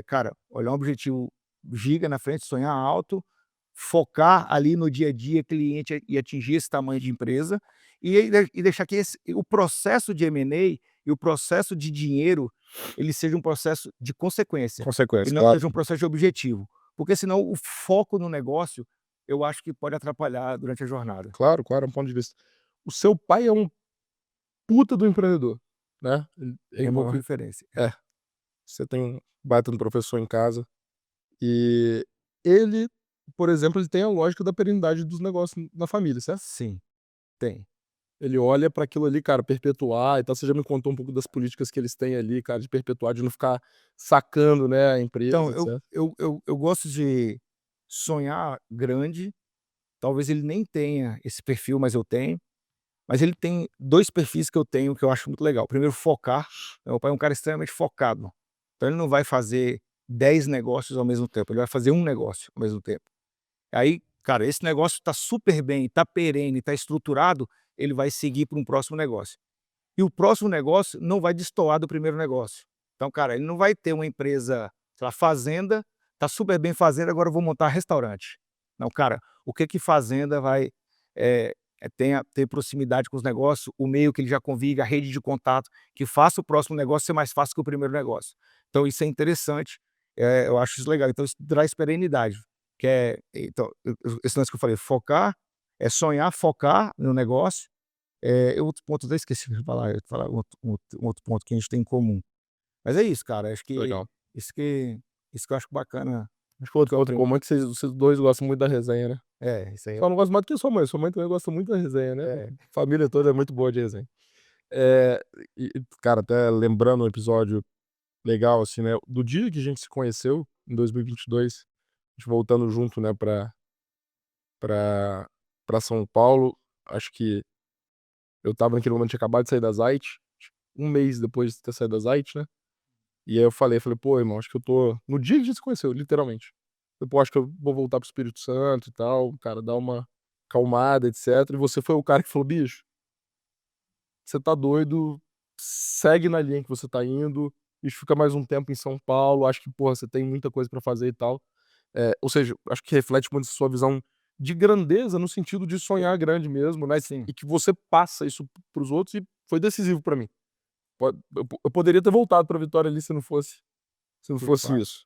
cara, olhar um objetivo giga na frente, sonhar alto, focar ali no dia a dia cliente e atingir esse tamanho de empresa, e deixar que o processo de M&A e o processo de dinheiro, ele seja um processo de consequência, e Consequência, não claro. seja um processo de objetivo, porque senão o foco no negócio, eu acho que pode atrapalhar durante a jornada. Claro, claro, é um ponto de vista. O seu pai é um puta do empreendedor, né. Ele É uma uma boa referência. é, você tem um baita de um professor em casa, e ele, por exemplo, ele tem a lógica da perenidade dos negócios na família, certo? Sim, tem. Ele olha pra aquilo ali, cara, perpetuar e tal, você já me contou um pouco das políticas que eles têm ali, cara, de perpetuar, de não ficar sacando, né, a empresa, Então, etcétera. eu gosto de sonhar grande, talvez ele nem tenha esse perfil, mas eu tenho. Mas ele tem 2 perfis que eu tenho que eu acho muito legal. Primeiro, focar. Meu pai é um cara extremamente focado. Então ele não vai fazer 10 negócios ao mesmo tempo, ele vai fazer um negócio ao mesmo tempo. Aí, cara, esse negócio está super bem, está perene, está estruturado, ele vai seguir para um próximo negócio. E o próximo negócio não vai destoar do primeiro negócio. Então, cara, ele não vai ter uma empresa, sei lá, fazenda, tá super bem fazenda, agora eu vou montar restaurante. Não, cara, o que que fazenda vai, ter proximidade com os negócios, o meio que ele já convive, a rede de contato, que faça o próximo negócio ser mais fácil que o primeiro negócio. Então isso é interessante, eu acho isso legal. Então isso traz perenidade, que então, esse lance que eu falei, focar, é sonhar, focar no negócio, outro ponto, até esqueci de falar, eu ia falar um outro ponto que a gente tem em comum. Mas é isso, cara, acho que Legal. isso que isso que eu acho bacana Acho que outro sobre, comum é que vocês 2 gostam muito da resenha, né. isso aí Só não gosto mais do que sua mãe também gosta muito da resenha, né. é, Família toda é muito boa de resenha. Eh, cara, até lembrando um episódio legal, assim, né, do dia que a gente se conheceu, em 2022, a gente voltando junto, né, pra pra São Paulo, acho que eu estava naquele momento, tinha acabado de sair da Zite, um mês depois de ter saído da Zite, né. E aí eu falei, pô, irmão, acho que eu tô no dia que a gente se conheceu, literalmente. Eu, pô, acho que eu vou voltar para o Espírito Santo e tal, cara, dar uma acalmada, etcétera. E você foi o cara que falou: "Bicho, você tá doido, segue na linha que você tá indo e fica mais um tempo em São Paulo, acho que, porra, você tem muita coisa pra fazer e tal". Ou seja, acho que reflete muito a sua visão de grandeza, no sentido de sonhar grande mesmo, né, Sim, e que você passa isso para os outros e foi decisivo pra mim. Eu poderia ter voltado pra Vitória ali se não fosse claro. isso.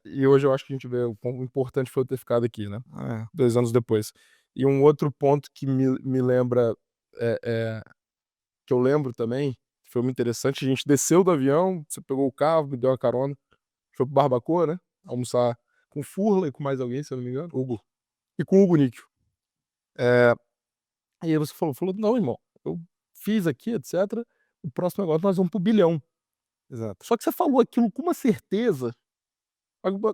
E hoje eu acho que a gente vê o quão importante foi eu ter ficado aqui, né, É. 2 anos depois. E um outro ponto que me lembra, eh eh que eu lembro também, que foi muito interessante, a gente desceu do avião, você pegou o carro, me deu uma carona, foi para Barbacoa, né, almoçar com Furla e com mais alguém, se eu não me engano, Hugo. e com o Hugo Níquel. Eh, e aí você falou: "Não, irmão, eu fiz aqui, etcétera, o próximo negócio nós vamos para o bilhão". Exato. Só que você falou aquilo com uma certeza,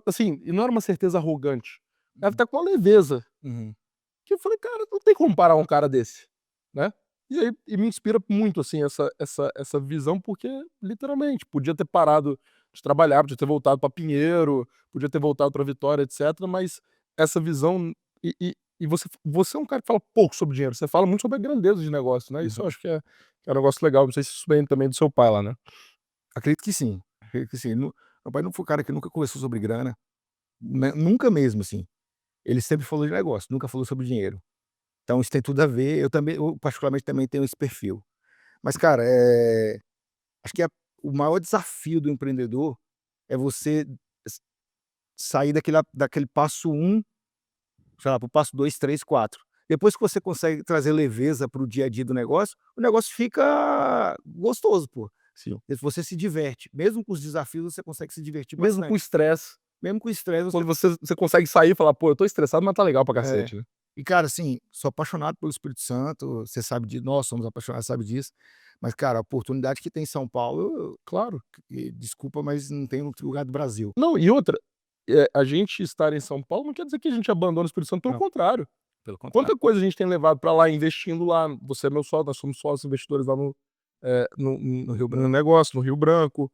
assim, e não era uma certeza arrogante, era Uhum. até com uma leveza, Uhum. que eu falei: "Cara, não tem como parar um cara desse", né. E aí me inspira muito, assim, essa visão, porque literalmente podia ter parado de trabalhar, podia ter voltado para Pinheiro, podia ter voltado para Vitória, etcétera, mas essa visão e você é um cara que fala pouco sobre dinheiro, você fala muito sobre a grandeza de negócio, né, isso eu Uhum. acho que é um negócio legal, não sei se isso vem também do seu pai lá, né. Acredito que sim, acredito que sim. Meu pai não foi um cara que nunca conversou sobre grana, né, nunca mesmo, assim. Ele sempre falou de negócio, nunca falou sobre dinheiro. Então isso tem tudo a ver, eu particularmente também tenho esse perfil. Mas cara, acho que o maior desafio do empreendedor é você s sair daquele passo um, sei lá, para o passo 2, 3, 4. Depois que você consegue trazer leveza para o dia a dia do negócio, o negócio fica gostoso, pô. Sim. Você se diverte. Mesmo com os desafios, você consegue se divertir Mesmo com bastante. estresse, Mesmo com estresse, você quando você consegue sair e falar: "Pô, eu tô estressado, mas tá legal pra é. cacete", né. E cara, assim, sou apaixonado pelo Espírito Santo, você sabe disso, nós somos apaixonados, sabe disso. Mas, cara, a oportunidade que tem em São Paulo, Claro. desculpa, mas não tem em outro lugar do Brasil. Não, e outra, a gente estar em São Paulo não quer dizer que a gente abandona o Espírito Santo, pelo Não, contrário. pelo contrário. Quanta coisa a gente tem levado pra lá, investindo lá. Você é meu sócio, nós somos sócios investidores lá No Rio no Branco. negócio, no Rio Branco.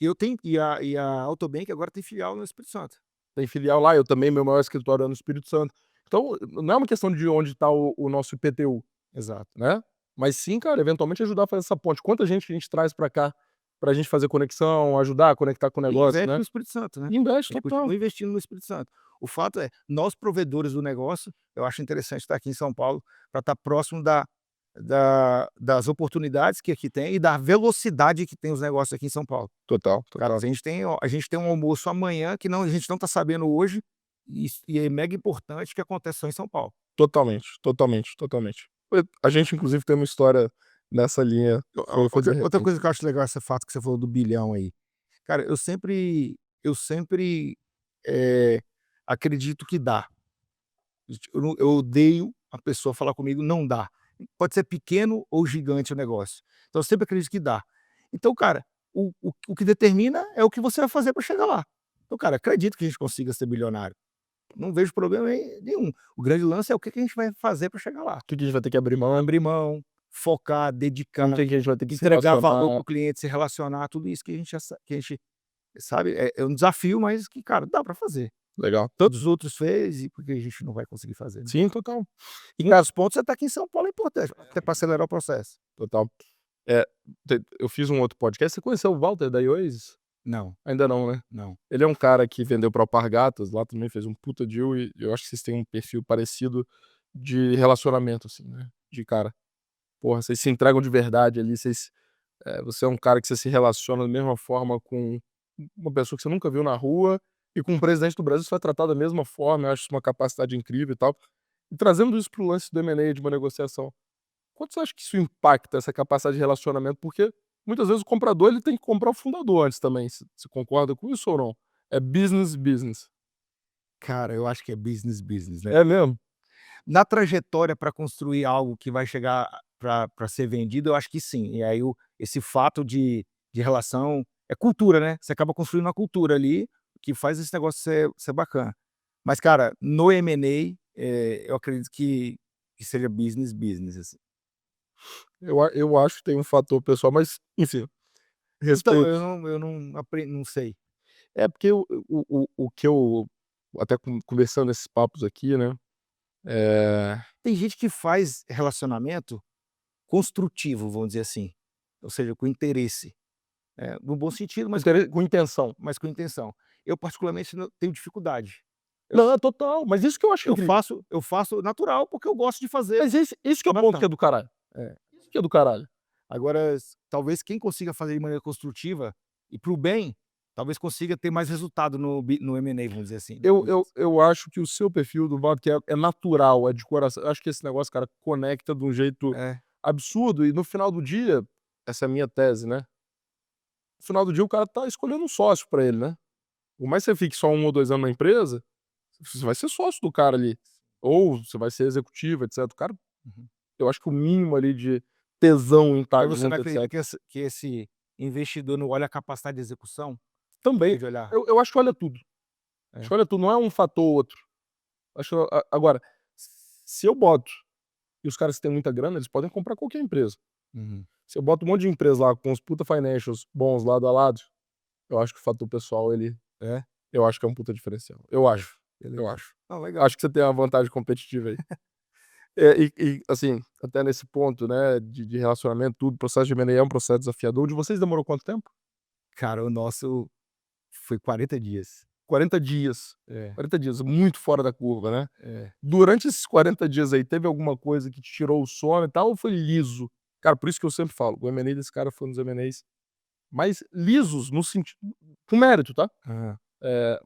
Eu tenho, e a Autobank agora tem filial no Espírito Santo. Tem filial lá, eu também, meu maior escritório é no Espírito Santo. Então, não é uma questão de onde tá o nosso IPTU, Exato. né, mas sim, cara, eventualmente ajudar a fazer essa ponte. Quanta gente a gente traz pra cá, pra gente fazer conexão, ajudar a conectar com o E negócio, investe né. no Espírito Santo, né. Investe A gente total. continua investindo no Espírito Santo. O fato é, nós provedores do negócio, eu acho interessante estar aqui em São Paulo, para estar próximo das oportunidades que aqui tem e da velocidade que tem os negócios aqui em São Paulo. Total, Cara, total. a gente tem um almoço amanhã que a gente não está sabendo hoje, e é mega importante que aconteça só em São Paulo. Totalmente, totalmente, totalmente. A gente inclusive tem uma história nessa linha, foi de Outra repente. coisa que eu acho legal, esse fato que você falou do bilhão aí. Cara, eu sempre, eh, acredito que dá. Eu odeio a pessoa falar comigo: "Não dá". Pode ser pequeno ou gigante o negócio. Então eu sempre acredito que dá. Então, cara, o que determina é o que você vai fazer para chegar lá. Então, cara, acredito que a gente consiga ser bilionário. Não vejo problema nenhum. O grande lance é o que que a gente vai fazer para chegar lá. Que a gente vai ter que abrir mão, Abrir mão, focar, com dedicar, quem que a gente vai ter que se entregar valor relacionar. para o cliente, se relacionar, tudo isso que a gente já que a gente sabe, é um desafio, mas que, cara, dá para fazer. Legal. Todos os outros fez, e por que a gente não vai conseguir fazer, né? Sim, total. E em outros pontos, você tá aqui em São Paulo é importante, até para acelerar o processo. Total. É, eu fiz um outro podcast, você conheceu o Walter da Ioasys? Não, Ainda não, né. não. Ele é um cara que vendeu pra Alpargatas, lá também fez um puta deal e eu acho que vocês têm um perfil parecido de relacionamento, assim, né, de cara, porra, vocês se entregam de verdade ali, você é um cara que você se relaciona da mesma forma com uma pessoa que você nunca viu na rua e com o presidente do Brasil você vai tratar da mesma forma, eu acho isso uma capacidade incrível e tal. E trazendo isso para o lance do M&A, de uma negociação, quanto você acha que isso impacta essa capacidade de relacionamento? Porque muitas vezes o comprador ele tem que comprar o fundador antes também, você concorda com isso ou não? É business, business. Cara, eu acho que é business, business, né. É mesmo? Na trajetória para construir algo que vai chegar para ser vendido, eu acho que sim. E aí esse fato de relação é cultura, né, você acaba construindo uma cultura ali, que faz esse negócio ser bacana. Mas, cara, no M&A, eu acredito que seja business, business, assim. Eu acho que tem um fator pessoal, mas enfim, Então, Respeito. eu não sei. É porque o que eu até conversando nesses papos aqui, né, Tem gente que faz relacionamento construtivo, vamos dizer assim, ou seja, com interesse, no bom sentido, com intenção. mas com intenção. Eu particularmente não tenho dificuldade. Eu Não, total, mas isso que eu acho incrível. eu faço natural, porque eu gosto de fazer Mas esse que é o ponto que natural. é do caralho. É. Isso que é do caralho. Agora, talvez quem consiga fazer de maneira construtiva e para o bem, talvez consiga ter mais resultado no M&A, vamos dizer assim, no business. Eu acho que o seu perfil do Bob que é natural, é de coração. Eu acho que esse negócio, cara, conecta de um jeito É. absurdo e no final do dia, essa é a minha tese, né, no final do dia o cara tá escolhendo um sócio pra ele, né. Por mais que você fique só 1 ou 2 anos na empresa, você vai ser sócio do cara ali, ou você vai ser executivo, etcétera. O cara, Uhum. eu acho que o mínimo ali de tesão em estar Mas você não junto, acredita etcétera. que esse investidor não olha a capacidade de execução? Em Também, vez de olhar eu acho que olha tudo. Acho é. que olha tudo, não é um fator ou outro. Acho agora, se eu boto e os caras que têm muita grana, eles podem comprar qualquer empresa. Uhum. Se eu boto um monte de empresa lá com os puta financials bons lado a lado, eu acho que o fator pessoal ele É? eu acho que é um puta diferencial. Eu acho, eu Beleza. acho. Não, legal. Acho que você tem uma vantagem competitiva aí. Assim, até nesse ponto, né, de relacionamento, tudo, processo de M&A é um processo desafiador. O de vocês demorou quanto tempo? Cara, o nosso foi 40 dias. 40 dias. É, 40 dias, muito fora da curva, né. é. Durante esses 40 dias aí, teve alguma coisa que te tirou o sono e tal, ou foi liso? Cara, por isso que eu sempre falo, o M&A desse cara foi um dos M&As mais lisos no sentido com mérito, tá. Aham.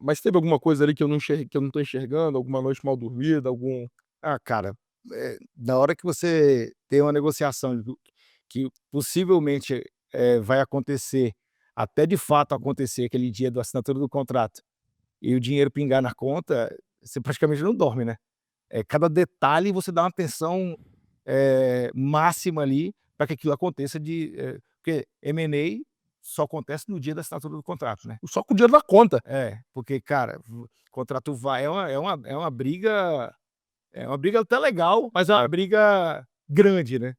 Mas teve alguma coisa ali que eu não tô enxergando, alguma noite mal dormida, algum Ah, cara, na hora que você tem uma negociação que possivelmente, vai acontecer, até de fato acontecer aquele dia da assinatura do contrato, e o dinheiro pingar na conta, você praticamente não dorme, né. Cada detalhe você dá uma atenção, máxima ali para que aquilo aconteça porque M&A só acontece no dia da assinatura do contrato, né. só com o dinheiro na conta. Porque, cara, contrato vai é uma briga até legal, mas é uma É, briga grande, né.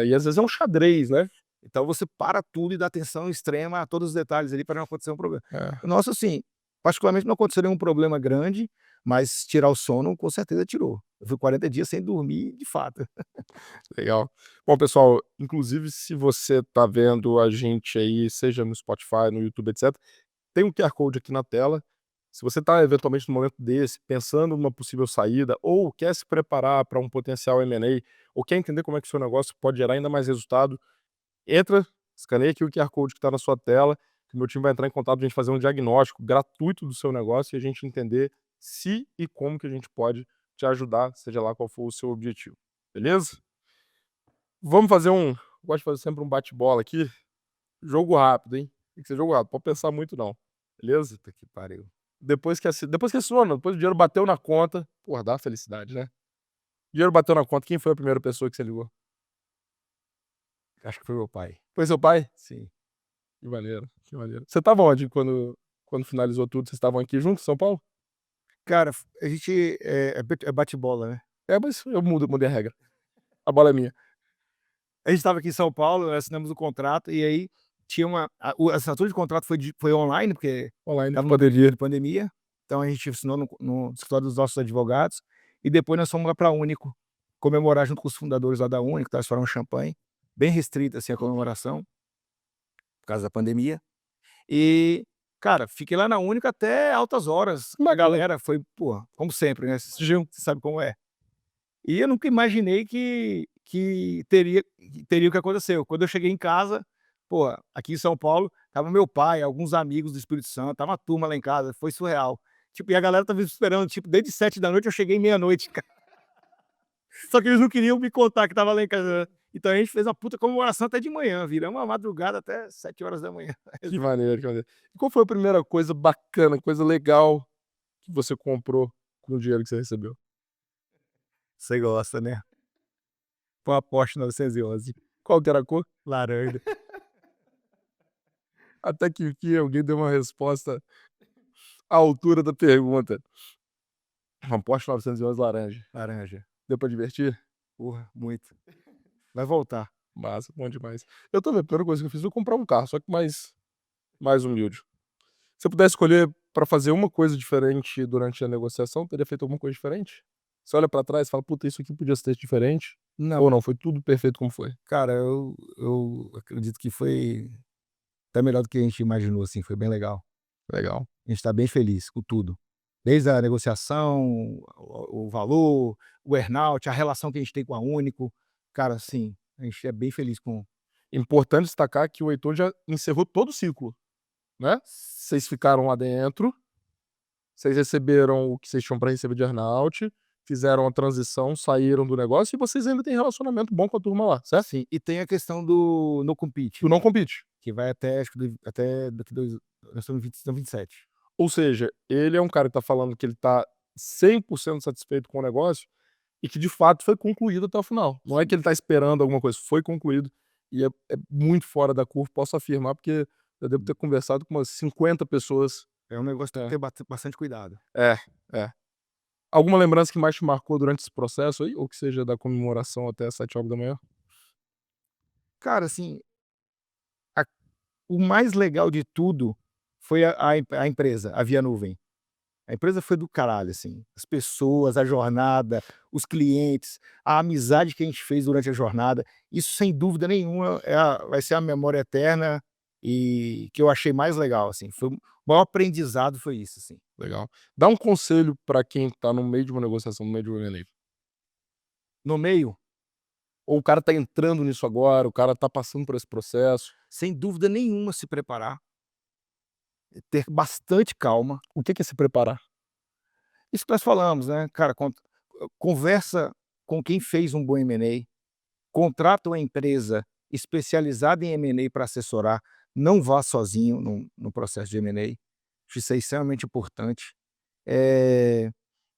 e às vezes é um xadrez, né. Então você para tudo e dá atenção extrema a todos os detalhes ali para não acontecer um problema. O É, nosso, assim, particularmente não aconteceu nenhum problema grande, mas tirar o sono com certeza tirou. Eu fui 40 dias sem dormir de fato. legal. Bom, pessoal, inclusive se você tá vendo a gente aí, seja no Spotify, no YouTube, etcétera, tem um QR Code aqui na tela. Se você tá eventualmente num momento desse, pensando numa possível saída, ou quer se preparar para um potencial M&A, ou quer entender como é que o seu negócio pode gerar ainda mais resultado, entra, escaneia aqui o QR Code que está na sua tela, que o meu time vai entrar em contato pra gente fazer um diagnóstico gratuito do seu negócio e a gente entender se e como que a gente pode te ajudar, seja lá qual for o seu objetivo, beleza? Vamos fazer gosto de fazer sempre um bate-bola aqui, jogo rápido, hein? Tem que ser jogo rápido, pode pensar muito não, beleza? Puta que pariu. Depois que assinou não, depois o dinheiro bateu na conta, porra, dá felicidade, né? O dinheiro bateu na conta, quem foi a primeira pessoa que você ligou? Acho que foi meu pai. Foi seu pai? Sim. Que maneiro, que maneiro. Você estava onde quando finalizou tudo? Vocês estavam aqui juntos em São Paulo? Cara, a gente é bate-bola, né. É, mas eu mudei a regra. A bola é minha. A gente estava aqui em São Paulo, assinamos o contrato e aí tinha a assinatura de contrato foi online, porque Online, estava no período poderia. de pandemia, então a gente assinou no escritório dos nossos advogados, e depois nós fomos lá pra Único, comemorar junto com os fundadores lá da Único, tá, eles foram um champanhe, bem restrita, assim, a comemoração, por causa da pandemia. E, cara, fiquei lá na Única até altas horas, a Bacana. galera foi, pô, como sempre, né, você sabe como é. E eu nunca imaginei que teria o que aconteceu. Quando eu cheguei em casa, pô, aqui em São Paulo, estava meu pai, alguns amigos do Espírito Santo, estava uma turma lá em casa, foi surreal. Tipo, e a galera estava me esperando, tipo, desde 7 da noite eu cheguei meia-noite, cara. Só que eles não queriam me contar que estava lá em casa. Então a gente fez uma puta comemoração até de manhã, viramos a madrugada até 7 horas da manhã. Que maneiro, que maneiro. E qual foi a primeira coisa bacana, coisa legal que você comprou com o dinheiro que você recebeu? Você gosta, né? Foi uma Porsche 911, Qual que era a cor? laranja, Até que alguém deu uma resposta à altura da pergunta. Uma Porsche 911 laranja. laranja. Deu pra divertir? Porra, muito. Vai voltar. Massa, bom demais. Eu também, a primeira coisa que eu fiz foi comprar um carro, só que mais mais humilde. Se você pudesse escolher para fazer uma coisa diferente durante a negociação, teria feito alguma coisa diferente? Você olha para trás e fala: "Puta, isso aqui podia ser diferente", Não, ou não, foi tudo perfeito como foi? cara, eu acredito que foi até melhor do que a gente imaginou, assim, foi bem legal. Legal. A gente tá bem feliz com tudo. Desde a negociação, o valor, o earn-out, a relação que a gente tem com a Único. Cara, assim, a gente é bem feliz com. Importante destacar que o Heitor já encerrou todo o ciclo, né. Vocês ficaram lá dentro, vocês receberam o que vocês tinham para receber de earn-out, fizeram a transição, saíram do negócio e vocês ainda têm relacionamento bom com a turma lá, certo? Sim, e tem a questão do no compete, Tu não compete. que vai até acho que até daqui 2 nós estamos 27. Ou seja, ele é um cara que tá falando que ele tá 100% satisfeito com o negócio e que de fato foi concluído até o final. Não é que ele tá esperando alguma coisa, foi concluído e é muito fora da curva, posso afirmar, porque eu devo ter conversado com umas 50 pessoas. É um negócio que tem que É, ter bastante cuidado. é, é. Alguma lembrança que mais te marcou durante esse processo aí, ou que seja da comemoração até às 7 horas da manhã? Cara, assim, a o mais legal de tudo foi a empresa, a Via Nuvem. A empresa foi do caralho, assim. As pessoas, a jornada, os clientes, a amizade que a gente fez durante a jornada, isso sem dúvida nenhuma vai ser a memória eterna e que eu achei mais legal, assim. Foi o maior aprendizado foi isso, assim. Legal. Dá um conselho pra quem tá no meio de uma negociação, no meio de um M&A. No meio, Ou o cara tá entrando nisso agora, o cara tá passando por esse processo. sem dúvida nenhuma, se preparar, ter bastante calma. O que que é se preparar? Isso que nós falamos, né, cara, conversa com quem fez um bom M&A, contrata uma empresa especializada em M&A para assessorar, não vá sozinho no processo de M&A, acho isso é extremamente importante. Eh,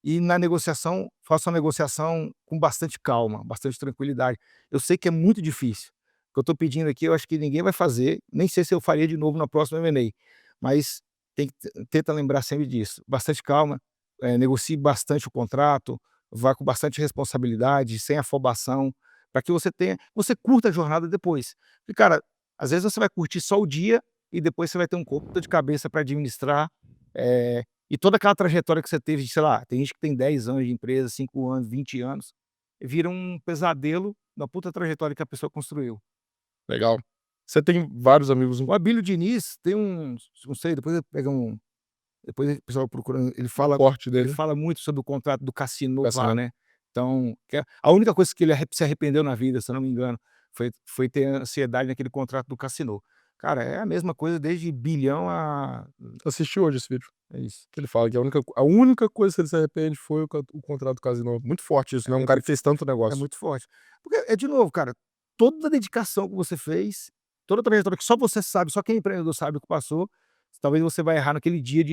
e na negociação, faça uma negociação com bastante calma, bastante tranquilidade. Eu sei que é muito difícil, o que eu estou pedindo aqui eu acho que ninguém vai fazer, nem sei se eu faria de novo na próxima M&A, mas tem que tenta lembrar sempre disso, bastante calma, negocie bastante o contrato, vá com bastante responsabilidade, sem afobação, para que você curta a jornada depois. Porque, cara, às vezes você vai curtir só o dia e depois você vai ter um corpo de cabeça para administrar, e toda aquela trajetória que você teve de, sei lá, tem gente que tem 10 anos de empresa, 5 anos, 20 anos, vira um pesadelo da puta trajetória que a pessoa construiu. Legal. Você tem vários amigos O Abílio Diniz tem não sei, depois o pessoal procurando, forte ele dele, fala muito sobre o contrato do cassino lá, Cassiano. né. Então, a única coisa que ele se arrependeu na vida, se eu não me engano, foi ter ansiedade naquele contrato do cassino. Cara, é a mesma coisa desde bilhão a Assisti hoje esse vídeo, é isso. que ele fala que a única coisa que ele se arrepende foi o contrato do Casino. Muito forte isso, né, um É cara que muito fez tanto é negócio. muito forte. Porque de novo, cara, toda a dedicação que você fez, toda a trajetória que só você sabe, só quem é empreendedor sabe o que passou, talvez você vai errar naquele dia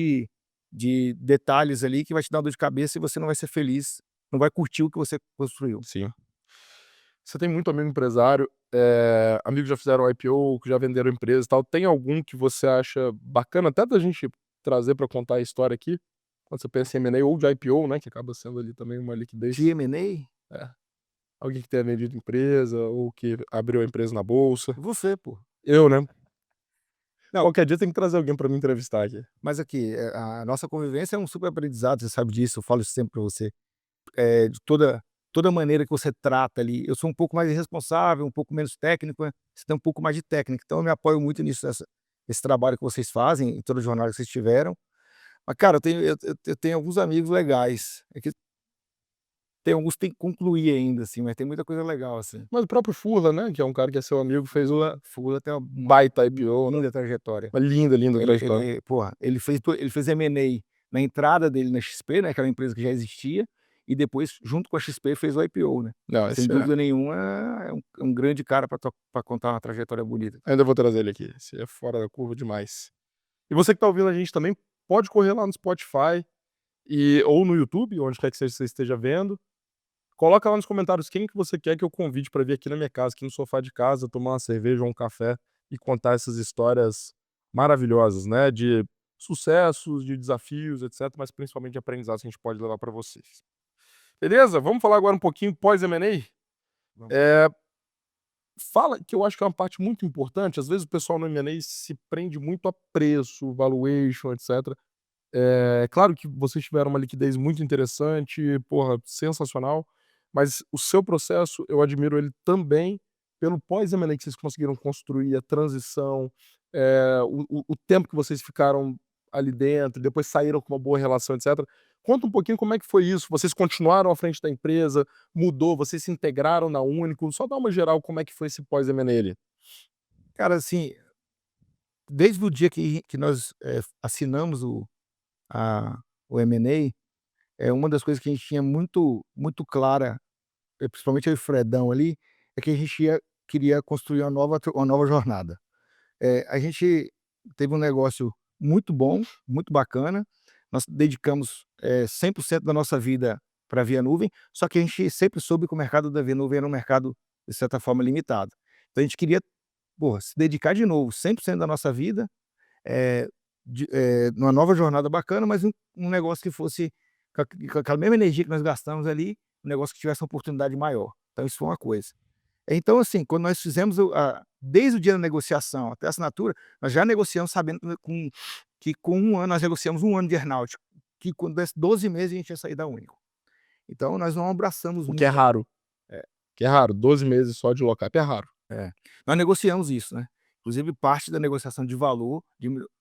de detalhes ali que vai te dar uma dor de cabeça e você não vai ser feliz, não vai curtir o que você construiu. Sim. Você tem muito amigo empresário, amigos que já fizeram IPO, que já venderam empresas e tal. Tem algum que você acha bacana até da gente trazer pra contar a história aqui? Quando você pensa em M&A ou de IPO, né, que acaba sendo ali também uma liquidez. De M&A, É. Alguém que tenha vendido empresa ou que abriu a empresa na bolsa. você, pô. Eu, né. Não, Qualquer dia tem que trazer alguém pra me entrevistar aqui. mas aqui, a nossa convivência é um super aprendizado, você sabe disso, eu falo isso sempre pra você. De toda maneira que você trata ali, eu sou um pouco mais irresponsável, um pouco menos técnico, né, você tem um pouco mais de técnica, então eu me apoio muito nisso, nesse trabalho que vocês fazem, em toda a jornada que vocês tiveram. Mas cara, eu tenho alguns amigos legais, é que tem alguns que tem que concluir ainda, assim, mas tem muita coisa legal, assim. Mas o próprio Furla, né, que é um cara que é seu amigo, fez uma Fula tem uma baita IPO, né. linda trajetória. Uma linda, linda trajetória. Porra, ele fez M&A na entrada dele na XP, né, aquela empresa que já existia, e depois, junto com a XP, fez o IPO, né. Não, Sem esse dúvida nenhuma é um grande cara para contar uma trajetória bonita. ainda vou trazer ele aqui, esse é fora da curva demais. E você que tá ouvindo a gente também, pode correr lá no Spotify ou no YouTube, onde quer que seja que você esteja vendo. Coloca lá nos comentários quem que você quer que eu convide pra vir aqui na minha casa, aqui no sofá de casa, tomar uma cerveja ou um café e contar essas histórias maravilhosas, né, de sucessos, de desafios, etc, mas principalmente de aprendizados que a gente pode levar pra vocês. Beleza? Vamos falar agora um pouquinho pós M&A? Vamos. Eh Fala que eu acho que é uma parte muito importante, às vezes o pessoal no M&A se prende muito a preço, valuation, etcétera. Claro que vocês tiveram uma liquidez muito interessante, porra, sensacional, mas o seu processo, eu admiro ele também pelo pós-M&A que vocês conseguiram construir, a transição, o tempo que vocês ficaram ali dentro, depois saíram com uma boa relação, etcétera. Conta um pouquinho como é que foi isso, vocês continuaram à frente da empresa, mudou, vocês se integraram na Único, só dá uma geral como é que foi esse pós-M&A ali. Cara, assim, desde o dia que nós, assinamos a o M&A, uma das coisas que a gente tinha muito clara, principalmente eu e o Fredão ali, é que a gente queria construir uma nova jornada. A gente teve um negócio muito bom, muito bacana, nós dedicamos, 100% da nossa vida pra Via Nuvem, só que a gente sempre soube que o mercado da Via Nuvem era um mercado, de certa forma, limitado. Então a gente queria, porra, se dedicar de novo 100% da nossa vida, eh, numa nova jornada bacana, mas um negócio que fosse com aquela mesma energia que nós gastamos ali, um negócio que tivesse uma oportunidade maior. Então isso foi uma coisa. Então, assim, quando nós fizemos desde o dia da negociação até a assinatura, nós já negociamos sabendo que com 1 ano nós negociamos 1 ano de earn-out, que quando desse 12 meses a gente ia sair da Único. Então nós não abraçamos O que é muito. raro, É, que é raro, 12 meses só de lock-up é raro. é. Nós negociamos isso, né. Inclusive parte da negociação de valor,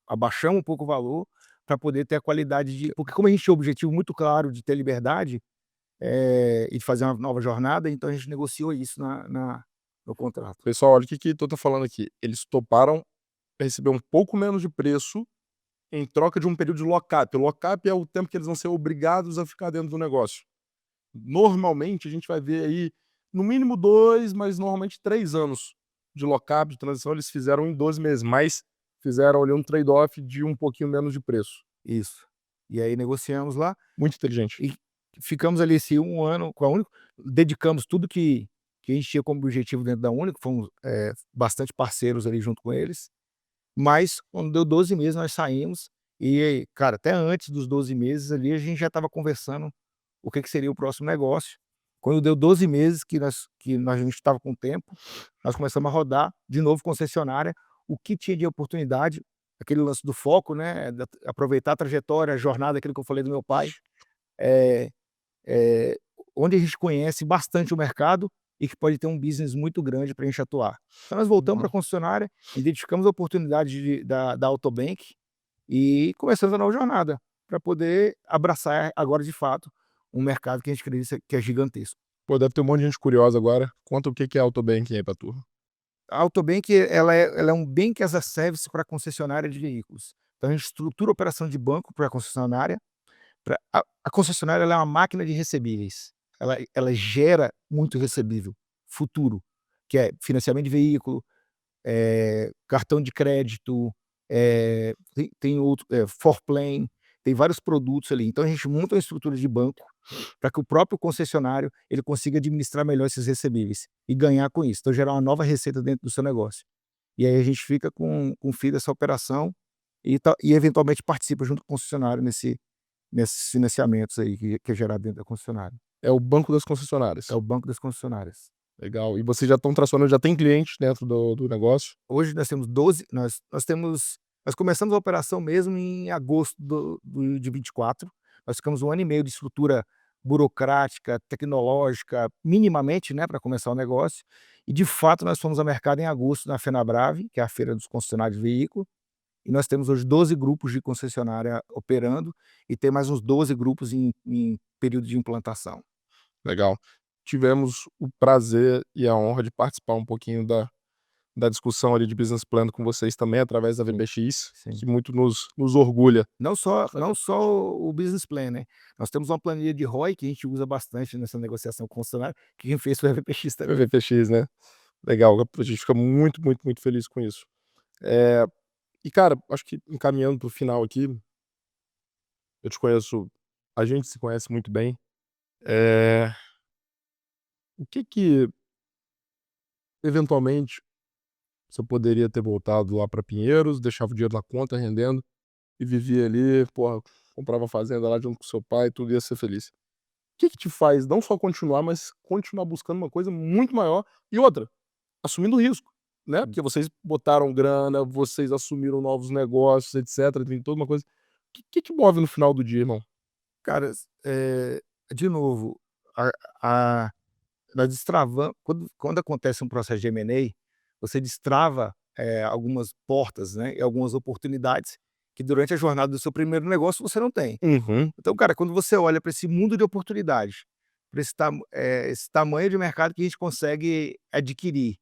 abaixamos um pouco o valor, para poder ter a qualidade porque como a gente tinha o objetivo muito claro de ter liberdade, e de fazer uma nova jornada, então a gente negociou isso no contrato. Pessoal, olha o que tô falando aqui, eles toparam receber um pouco menos de preço em troca de um período de lock-up. O lock-up é o tempo que eles vão ser obrigados a ficar dentro do negócio. Normalmente a gente vai ver aí, no mínimo 2, mas normalmente 3 anos de lock-up, de transição, eles fizeram em 12 meses, mas fizeram ali um trade-off de um pouquinho menos de preço. Isso. E aí negociamos lá Muito inteligente. e ficamos ali esse 1 ano com a Único, dedicamos tudo que a gente tinha como objetivo dentro da Único, fomos, bastante parceiros ali junto com eles, mas quando deu 12 meses nós saímos e, cara, até antes dos 12 meses ali a gente já estava conversando o que seria o próximo negócio. Quando deu 12 meses a gente estava com tempo, nós começamos a rodar de novo concessionária, o que tinha de oportunidade, aquele lance do foco, né, aproveitar a trajetória, a jornada, aquilo que eu falei do meu pai, eh eh, onde a gente conhece bastante o mercado e que pode ter um business muito grande para a gente atuar. Então nós voltamos para a Uhum. concessionária, identificamos a oportunidade da Autobank e começamos a nova jornada, para poder abraçar agora de fato um mercado que a gente acredita que é gigantesco. Pô, deve ter um monte de gente curiosa agora. Conta o que que é Autobanking aí pra turma. A Autobank ela é um bank as a service para concessionária de veículos. Então a gente estrutura a operação de banco para a concessionária. A concessionária ela é uma máquina de recebíveis. Ela gera muito recebível futuro, que é financiamento de veículo, cartão de crédito, tem outro, Forplan, tem vários produtos ali. Então a gente monta uma estrutura de banco para que o próprio concessionário ele consiga administrar melhor esses recebíveis e ganhar com isso. Então gerar uma nova receita dentro do seu negócio. E aí a gente fica com o FII dessa operação e eventualmente participa junto com o concessionário nesses financiamentos aí que é gerado dentro da concessionária. É o banco das É concessionárias. o banco das concessionárias. Legal. E vocês já estão tracionando, já tem clientes dentro do negócio? Hoje nós temos 12, nós começamos a operação mesmo em agosto de 24. Nós ficamos 1 ano e meio de estrutura burocrática, tecnológica, minimamente, né, para começar o negócio, e de fato nós fomos ao mercado em agosto na FenaBrave, que é a feira dos concessionários de veículo, e nós temos hoje 12 grupos de concessionária operando e tem mais uns 12 grupos em período de implantação. Legal. Tivemos o prazer e a honra de participar um pouquinho da discussão ali de business plan com vocês também, através da Sim, VPX, sim. que muito nos orgulha. Não só o business plan, né, nós temos uma planilha de ROI que a gente usa bastante nessa negociação com o concessionário, que quem fez foi a VPX O também. VPX, né. Legal, a gente fica muito, muito, muito feliz com isso. Eh, e cara, acho que encaminhando para o final aqui, eu te conheço, a gente se conhece muito bem. Eh, o que que, eventualmente, você poderia ter voltado lá para Pinheiros, deixava o dinheiro na conta rendendo e vivia ali, porra, comprava fazenda lá junto com seu pai, tudo ia ser feliz. O que que te faz não só continuar, mas continuar buscando uma coisa muito maior? E outra, assumindo risco, né? Porque vocês botaram grana, vocês assumiram novos negócios, etc. Tem toda uma coisa. O que move no final do dia, irmão? Cara, de novo, a a nós destravam quando acontece um processo de M&A, você destrava, algumas portas, né, e algumas oportunidades que durante a jornada do seu primeiro negócio você não tem. Uhum. Então, cara, quando você olha para esse mundo de oportunidades, para esse tamanho de mercado que a gente consegue adquirir,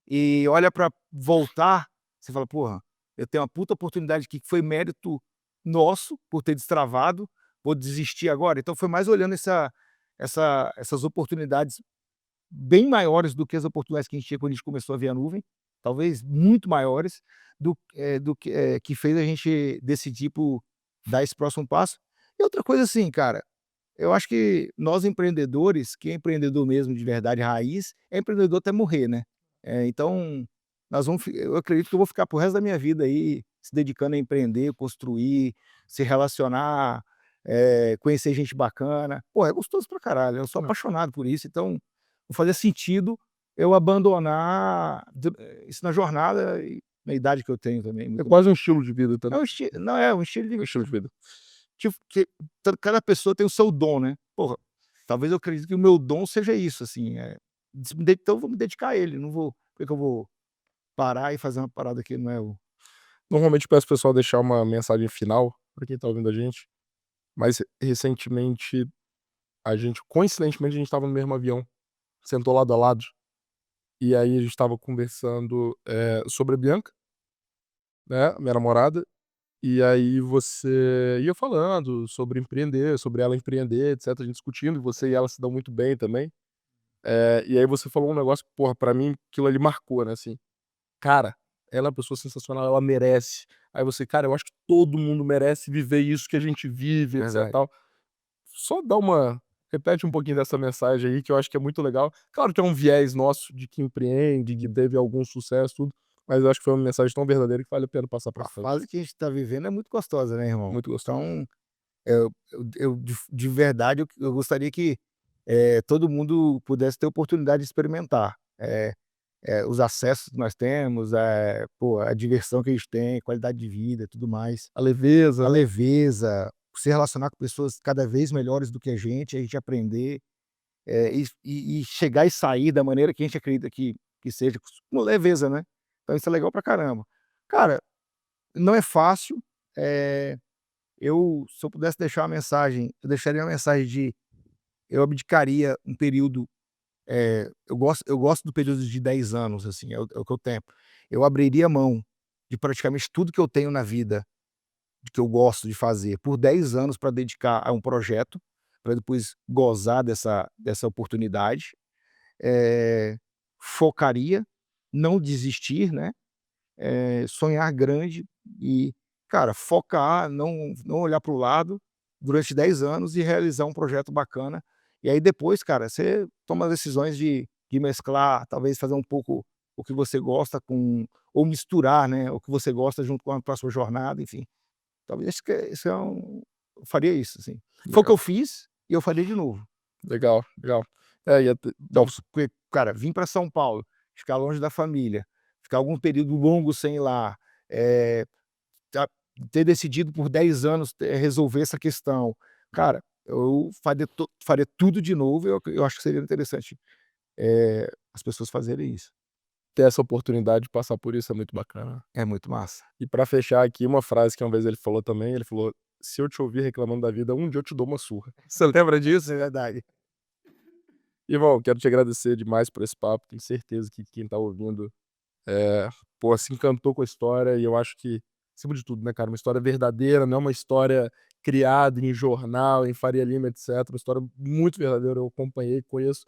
e olha para voltar, você fala: "Porra, eu tenho uma puta oportunidade aqui que foi mérito nosso por ter destravado, vou desistir agora?". Então foi mais olhando essas oportunidades bem maiores do que as oportunidades que a gente tinha quando a gente começou a ver a nuvem, talvez muito maiores que fez a gente decidir por dar esse próximo passo. E outra coisa assim, cara, eu acho que nós empreendedores, quem é empreendedor mesmo de verdade raiz, é empreendedor até morrer, né. Então, eu acredito que eu vou ficar para o resto da minha vida aí se dedicando a empreender, construir, se relacionar, conhecer gente bacana. Pô, é gostoso pra caralho, eu sou Não. apaixonado por isso, então não fazia sentido eu abandonar isso na jornada e na idade que eu tenho também, É muito quase um estilo de vida é também. um esti não, é um estilo Um de estilo de vida. tipo que cada pessoa tem o seu dom, né. Porra, talvez eu acredite que o meu dom seja isso, assim, então eu vou me dedicar a ele, não vou por que que eu vou parar e fazer uma parada que não é o Normalmente eu peço pro pessoal deixar uma mensagem final pra quem tá ouvindo a gente, mas recentemente coincidentemente, a gente estava no mesmo avião, sentou lado a lado, e aí a gente estava conversando, sobre a Bianca, né, minha namorada, e aí você ia falando sobre empreender, sobre ela empreender, etcétera, a gente discutindo, e você e ela se dão muito bem também. E aí você falou um negócio que, porra, pra mim aquilo ali marcou, né, assim: "Cara, ela é uma pessoa sensacional, ela merece". Aí você: "Cara, eu acho que todo mundo merece viver isso que a gente vive, etc, verdade. tal". Só dá uma repete um pouquinho dessa mensagem aí, que eu acho que é muito legal. Claro que é um viés nosso de que empreende, que teve algum sucesso, tudo, mas eu acho que foi uma mensagem tão verdadeira que vale a pena passar pra A frente. fase que a gente tá vivendo é muito gostosa, né, irmão. Muito gostoso. Então, eu de verdade eu gostaria que, todo mundo pudesse ter oportunidade de experimentar, os acessos que nós temos, pô, a diversão que a gente tem, qualidade de vida e tudo mais. A leveza, A né. leveza, se relacionar com pessoas cada vez melhores do que a gente aprender, e chegar e sair da maneira que a gente acredita que seja, com leveza, né. Então isso é legal pra caramba. Cara, não é fácil, se eu pudesse deixar uma mensagem, eu deixaria uma mensagem de eu abdicaria um período, eu gosto do período de 10 anos, assim, é o que eu tenho. Eu abriria mão de praticamente tudo que eu tenho na vida de que eu gosto de fazer por 10 anos para dedicar a um projeto, para depois gozar dessa oportunidade. Focaria, não desistir, né, sonhar grande e, cara, focar, não olhar para o lado durante 10 anos e realizar um projeto bacana. E aí depois, cara, você toma decisões de mesclar, talvez fazer um pouco o que você gosta com ou misturar, né, o que você gosta junto com a próxima jornada, enfim. Talvez isso é eu faria isso, assim. Foi o que Legal, eu fiz e eu faria de novo. legal, legal. É, e até Então, porque, cara, vim para São Paulo, ficar longe da família, ficar algum período longo sem ir lá, eh, ta ter decidido por 10 anos, resolver essa questão. Cara, eu faria tudo de novo e eu acho que seria interessante, as pessoas fazerem isso. ter essa oportunidade de passar por isso é muito bacana. É muito massa. E pra fechar aqui, uma frase que uma vez ele falou também, ele falou: "Se eu te ouvir reclamando da vida, um dia eu te dou uma surra". Você lembra disso? É verdade. Irmão, quero te agradecer demais por esse papo, tenho certeza que quem tá ouvindo, pô, se encantou com a história e eu acho que, acima de tudo, né, cara, uma história verdadeira, não é uma história criada em jornal, em Faria Lima, etcétera, uma história muito verdadeira, eu acompanhei, conheço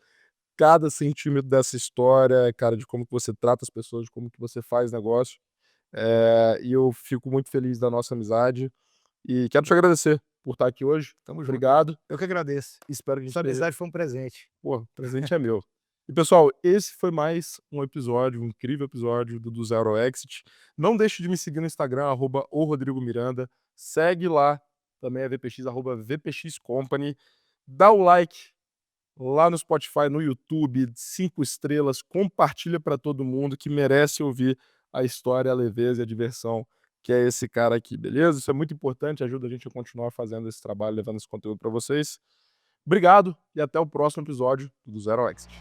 cada centímetro dessa história, cara, de como que você trata as pessoas, de como que você faz negócio, e eu fico muito feliz da nossa amizade e quero te agradecer por estar aqui hoje. Tamo junto. Obrigado, Eu que agradeço. espero que a gente Sua tenha amizade foi um presente. pô, o presente é meu. E pessoal, esse foi mais um episódio, um incrível episódio do Zero ao Exit. Não deixe de me seguir no Instagram, @o Rodrigo Miranda. Segue lá também a VPX, @VPX Company. Dá o like lá no Spotify, no YouTube, 5 estrelas, compartilha para todo mundo que merece ouvir a história, a leveza e a diversão que é esse cara aqui, beleza? Isso é muito importante, ajuda a gente a continuar fazendo esse trabalho, levando esse conteúdo para vocês. Obrigado e até o próximo episódio do Zero ao Exit.